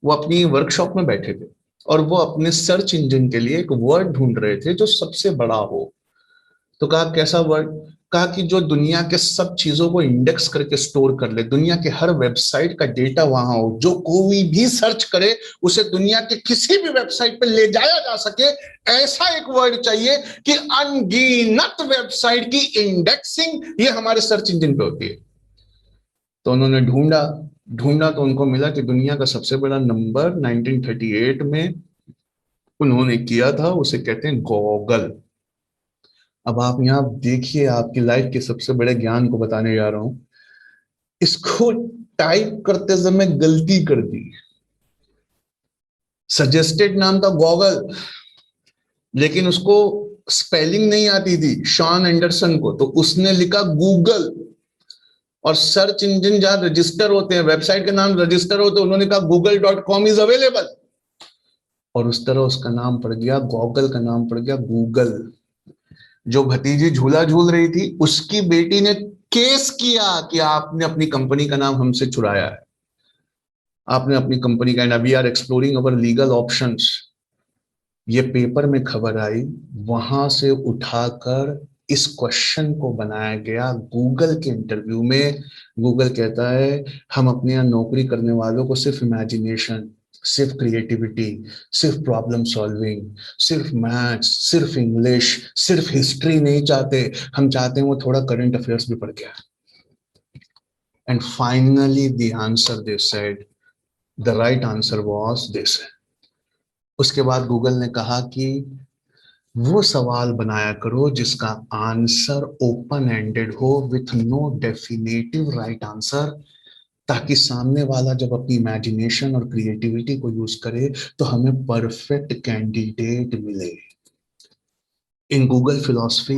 वो अपनी वर्कशॉप में बैठे थे और वो अपने सर्च इंजन के लिए एक वर्ड ढूंढ रहे थे जो सबसे बड़ा हो. तो कहा कैसा वर्ड? कहा कि जो दुनिया के सब चीजों को इंडेक्स करके स्टोर कर ले, दुनिया के हर वेबसाइट का डेटा वहां हो, जो कोई भी सर्च करे उसे दुनिया के किसी भी वेबसाइट पे ले जाया जा सके. ऐसा एक वर्ड चाहिए कि अनगिनत वेबसाइट की इंडेक्सिंग ये हमारे सर्च इंजन पे होती है. तो उन्होंने ढूंढा, ढूंढा तो उनको मिला कि दुनिया का सबसे बड़ा नंबर 1938 में उन्होंने किया था, उसे कहते हैं गॉगल. अब आप यहाँ देखिए, आपकी लाइफ के सबसे बड़े ज्ञान को बताने जा रहा हूं. इसको टाइप करते समय गलती कर दी. सजेस्टेड नाम था गॉगल, लेकिन उसको स्पेलिंग नहीं आती थी शॉन एंडरसन को, तो उसने लिखा गूगल. और सर्च इंजन जहां रजिस्टर होते हैं, वेबसाइट के नाम रजिस्टर होते हैं, उन्होंने कहा google.com इज अवेलेबल. और उस तरह उसका नाम पड़ गया, गॉगल का नाम पड़ गया गूगल. जो भतीजी झूला झूल रही थी, उसकी बेटी ने केस किया कि आपने अपनी कंपनी का नाम हमसे चुराया है, आपने अपनी कंपनी का. And we are exploring our legal options. ये पेपर में खबर आई, वहां से उठाकर इस क्वेश्चन को बनाया गया गूगल के इंटरव्यू में. गूगल कहता है हम अपने यहाँ नौकरी करने वालों को सिर्फ इमेजिनेशन, सिर्फ क्रिएटिविटी, सिर्फ प्रॉब्लम सॉल्विंग, सिर्फ मैथ्स, सिर्फ इंग्लिश, सिर्फ हिस्ट्री नहीं चाहते, हम चाहते हैं वो थोड़ा करंट अफेयर्स भी पढ़ के आए. And finally the answer they said, the right answer was this. उसके बाद गूगल ने कहा कि वो सवाल बनाया करो जिसका आंसर ओपन एंडेड हो, with no definitive right answer, ताकि सामने वाला जब अपनी इमेजिनेशन और क्रिएटिविटी को यूज करे तो हमें परफेक्ट कैंडिडेट मिले. In Google philosophy,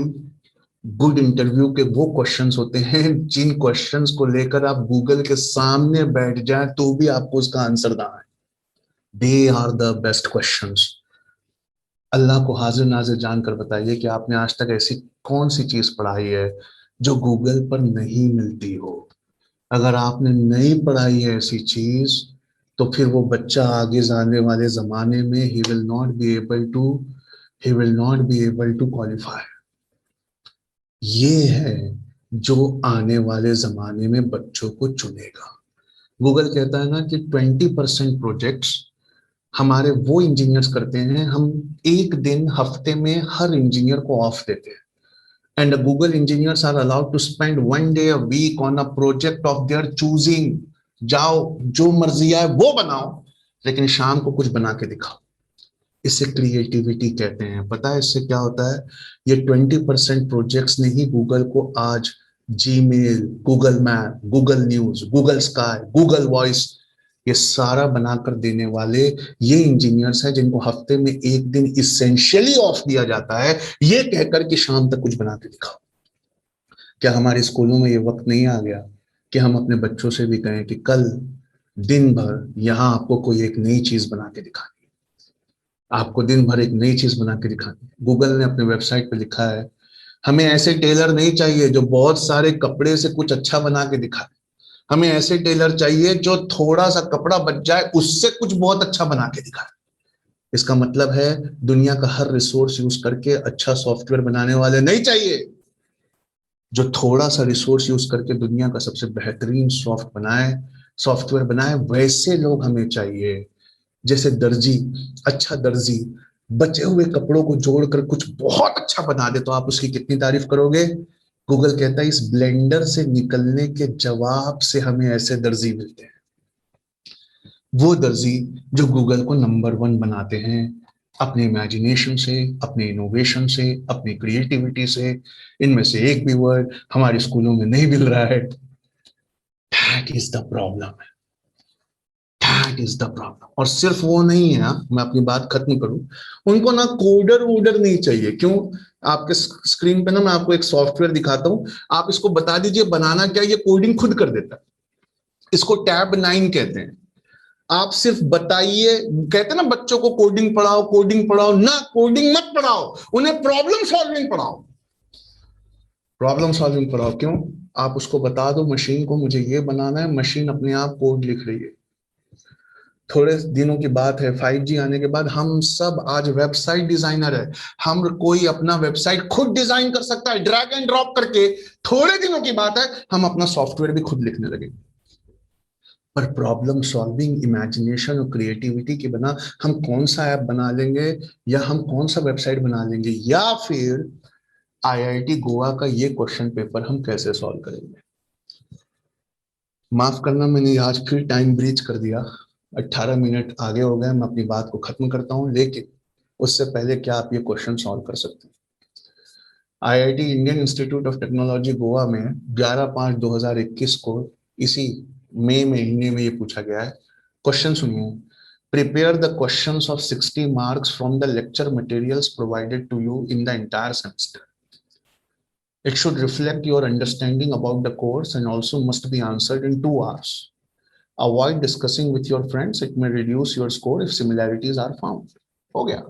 good interview के वो क्वेश्चंस होते हैं जिन क्वेश्चंस को लेकर आप गूगल के सामने बैठ जाए तो भी आपको उसका आंसर ना आए. They are the best questions. Allah को हाजिर नाजिर जानकर बताइए कि आपने आज तक ऐसी कौन सी चीज पढ़ाई है जो गूगल पर नहीं मिलती हो. अगर आपने नहीं पढ़ाई है ऐसी चीज, तो फिर वो बच्चा आगे जाने वाले जमाने में ही will not be able to qualify. ये है जो आने वाले जमाने में बच्चों को चुनेगा. गूगल कहता है ना कि 20% प्रोजेक्ट्स हमारे वो इंजीनियर्स करते हैं, हम एक दिन हफ्ते में हर इंजीनियर को ऑफ देते हैं. And Google engineers are allowed to spend 1 day a week on a project of their choosing. जाओ, जो मर्जी आए वो बनाओ, लेकिन शाम को कुछ बना के दिखाओ. इसे क्रिएटिविटी कहते हैं. पता है इससे क्या होता है? ये 20% प्रोजेक्ट्स ने ही गूगल को आज Gmail, Google map, Google news, Google sky, Google voice, ये सारा बनाकर देने वाले ये इंजीनियर्स हैं जिनको हफ्ते में एक दिन इसेंशियली ऑफ दिया जाता है, ये कहकर कि शाम तक कुछ बना के दिखाओ. क्या हमारे स्कूलों में ये वक्त नहीं आ गया कि हम अपने बच्चों से भी कहें कि कल दिन भर यहाँ आपको कोई एक नई चीज बना के दिखानी है, आपको दिन भर एक नई चीज बना के दिखानी है. गूगल ने अपने वेबसाइट पे लिखा है, हमें ऐसे टेलर नहीं चाहिए जो बहुत सारे कपड़े से कुछ अच्छा बना के दिखाए, हमें ऐसे टेलर चाहिए जो थोड़ा सा कपड़ा बच जाए उससे कुछ बहुत अच्छा बना के दिखाए. इसका मतलब है दुनिया का हर रिसोर्स यूज करके अच्छा सॉफ्टवेयर बनाने वाले नहीं चाहिए, जो थोड़ा सा रिसोर्स यूज करके दुनिया का सबसे बेहतरीन सॉफ्टवेयर बनाए, वैसे लोग हमें चाहिए. जैसे दर्जी, अच्छा दर्जी बचे हुए कपड़ों को जोड़कर कुछ बहुत अच्छा बना दे तो आप उसकी कितनी तारीफ करोगे? गूगल कहता है इस ब्लेंडर से निकलने के जवाब से हमें ऐसे दर्जी मिलते हैं। वो दर्जी जो गूगल को नंबर वन बनाते हैं अपने इमेजिनेशन से, अपने इनोवेशन से, अपनी क्रिएटिविटी से। इनमें से एक भी वर्ड हमारे स्कूलों में नहीं मिल रहा है। That is the problem. That is the problem. और सिर्फ वो नहीं है ना, मैं अपनी बात खत्म करूं, उनको ना कोडर वोडर नहीं चाहिए। क्यों? आपके स्क्रीन पे ना मैं आपको एक सॉफ्टवेयर दिखाता हूं, आप इसको बता दीजिए बनाना क्या, ये कोडिंग खुद कर देता है। इसको टैब 9 कहते हैं। आप सिर्फ बताइए, कहते हैं ना बच्चों को कोडिंग पढ़ाओ, कोडिंग पढ़ाओ ना, कोडिंग मत पढ़ाओ, उन्हें प्रॉब्लम सॉल्विंग पढ़ाओ। प्रॉब्लम सॉल्विंग पढ़ाओ। क्यों? आप उसको बता दो मशीन को मुझे ये बनाना है, मशीन अपने आप कोड लिख रही है। थोड़े दिनों की बात है, 5G आने के बाद हम सब आज वेबसाइट डिजाइनर है। हम कोई अपना वेबसाइट खुद डिजाइन कर सकता है ड्रैग एंड ड्रॉप करके। थोड़े दिनों की बात है हम अपना सॉफ्टवेयर भी खुद लिखने लगेंगे। पर प्रॉब्लम सॉल्विंग, इमेजिनेशन और क्रिएटिविटी के बिना हम कौन सा ऐप बना लेंगे, या हम कौन सा वेबसाइट बना लेंगे, या फिर आईआईटी गोवा का ये क्वेश्चन पेपर हम कैसे सॉल्व करेंगे? माफ करना, मैंने आज फिर टाइम ब्रीच कर दिया। 18 मिनट आगे हो गए, मैं अपनी बात को खत्म करता हूं, लेकिन उससे पहले क्या आप ये क्वेश्चन सॉल्व कर सकते हैं? IIT Indian institute of technology Goa में 11/5/2021 को इसी मई महीने में ये पूछा गया है। क्वेश्चन सुनिए। Prepare the questions of 60 marks from the lecture materials provided to you in the entire semester. It should reflect your understanding about the course and also must be answered in 2 hours. Avoid discussing with your friends. It may reduce your score if similarities are found. हो गया।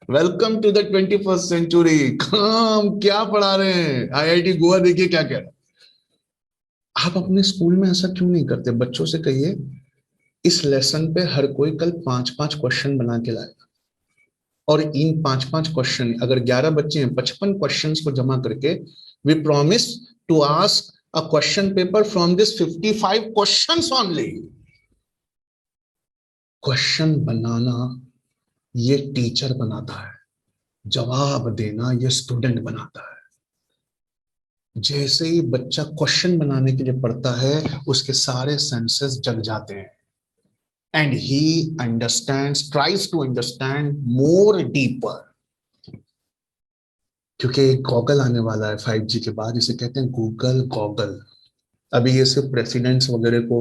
Welcome to the 21st century. काम क्या पढ़ा रहे हैं IIT Goa, देखिए क्या कह रहा है। आप अपने स्कूल में ऐसा क्यों नहीं करते? बच्चों से कहिए इस लेसन पे हर कोई कल 5-5 क्वेश्चन बना के लाएगा, और इन 5-5 क्वेश्चन, अगर 11 बच्चे हैं, 55 क्वेश्चंस को जमा करके we promise to ask a question paper from this 55 questions only. Question बनाना ये टीचर बनाता है, जवाब देना ये स्टूडेंट बनाता है। जैसे ही बच्चा क्वेश्चन बनाने के लिए पढ़ता है उसके सारे सेंसेस जग जाते हैं, and he tries to understand more deeper. क्योंकि एक गॉगल आने वाला है 5G के बाद, इसे कहते हैं गूगल गॉगल। अभी ये सिर्फ प्रेसिडेंट्स वगैरह को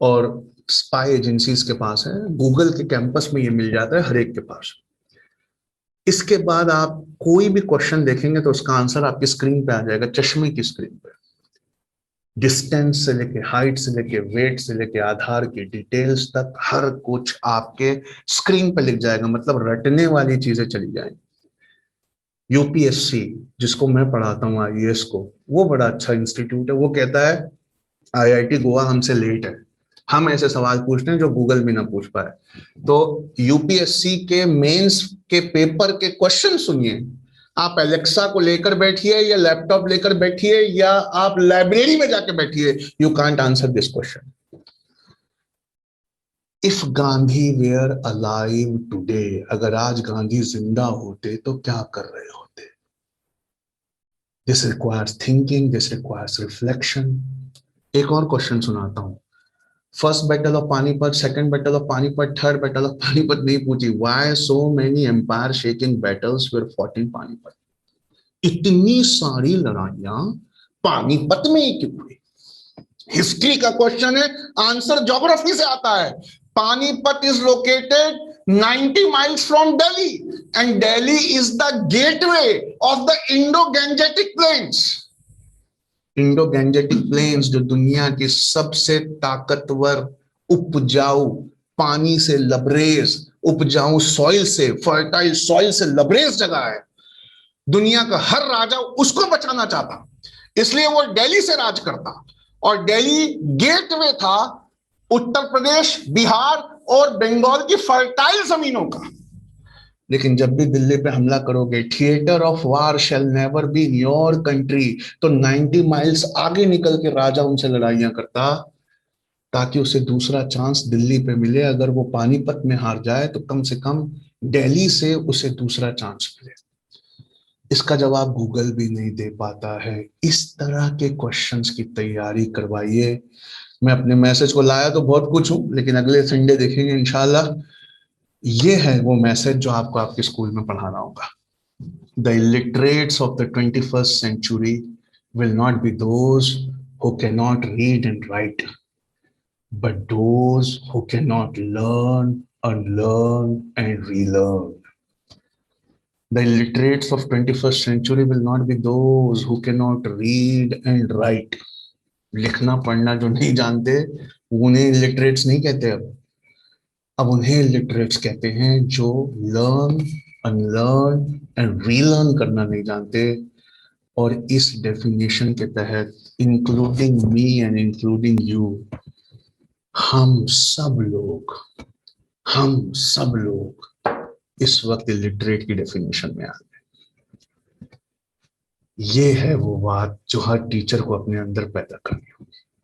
और स्पाई एजेंसीज के पास है, गूगल के कैंपस में ये मिल जाता है हर एक के पास। इसके बाद आप कोई भी क्वेश्चन देखेंगे तो उसका आंसर आपकी स्क्रीन पे आ जाएगा, चश्मे की स्क्रीन पे। डिस्टेंस से लेके, हाइट से लेके, वेट से लेके, आधार की डिटेल्स तक हर कुछ आपके स्क्रीन पे लिख जाएगा। मतलब रटने वाली चीजें चली जाएंगी। यूपीएससी जिसको मैं पढ़ाता हूँ, आईएएस को, वो बड़ा अच्छा इंस्टीट्यूट है। वो कहता है आईआईटी गोवा हमसे लेट है, हम ऐसे सवाल पूछते हैं जो गूगल भी ना पूछ पाए। तो यूपीएससी के मेंस के पेपर के क्वेश्चन सुनिए। आप एलेक्सा को लेकर बैठिए या लैपटॉप लेकर बैठिए या आप लाइब्रेरी में जाके बैठिए, you can't answer this question. If Gandhi were alive today, अगर आज गांधी जिंदा होते तो क्या कर रहे होते? This requires thinking, this requires reflection. एक और क्वेश्चन सुनाता हूं। First battle of Panipat, second battle of Panipat, third battle of Panipat नहीं पूछी। Why so many empire shaking battles were fought in Panipat? इतनी सारी लड़ाइयां पानीपत में ही क्यों हुई? हिस्ट्री का क्वेश्चन है, आंसर ज्योग्राफी से आता है। Panipat is located 90 miles from Delhi and Delhi is the gateway of the Indo-Gangetic Plains. Indo Gangetic plains जो दुनिया की सबसे ताकतवर, उपजाऊ, पानी से लबरेज, उपजाऊ सॉइल से, फर्टाइल सॉइल से लबरेज जगह है। दुनिया का हर राजा उसको बचाना चाहता, इसलिए वो दिल्ली से राज करता, और दिल्ली गेटवे था उत्तर प्रदेश, बिहार और बंगाल की फर्टाइल जमीनों का। लेकिन जब भी दिल्ली पे हमला करोगे, theatre of war shell never be in your country, तो 90 माइल्स आगे निकल के राजा उनसे लड़ाइयां करता, ताकि उसे दूसरा चांस दिल्ली पे मिले। अगर वो पानीपत में हार जाए तो कम से कम दिल्ली से उसे दूसरा चांस मिले। इसका जवाब गूगल भी नहीं दे पाता है। इस तरह के क्वेश्चंस की तैयारी करवाइए। मैं अपने मैसेज को लाया तो बहुत कुछ हूं, लेकिन अगले संडे देखेंगे इंशाल्लाह। ये है वो मैसेज जो आपको आपके स्कूल में पढ़ाना होगा। The illiterates of the 21st century will not be those who cannot read and write, but those who cannot learn, unlearn, and relearn. The illiterates of 21st century will not be those who cannot read and write. लिखना पढ़ना जो नहीं जानते उन्हें illiterates नहीं कहते। अब उन्हें इलिटरेट्स कहते हैं जो लर्न, अनलर्न एंड रीलर्न करना नहीं जानते। और इस डेफिनेशन के तहत including me and including you, हम सब लोग हम सब लोग इस वक्त इलिटरेट की डेफिनेशन में आ गए। ये है वो बात जो हर टीचर को अपने अंदर पैदा करनी होगी।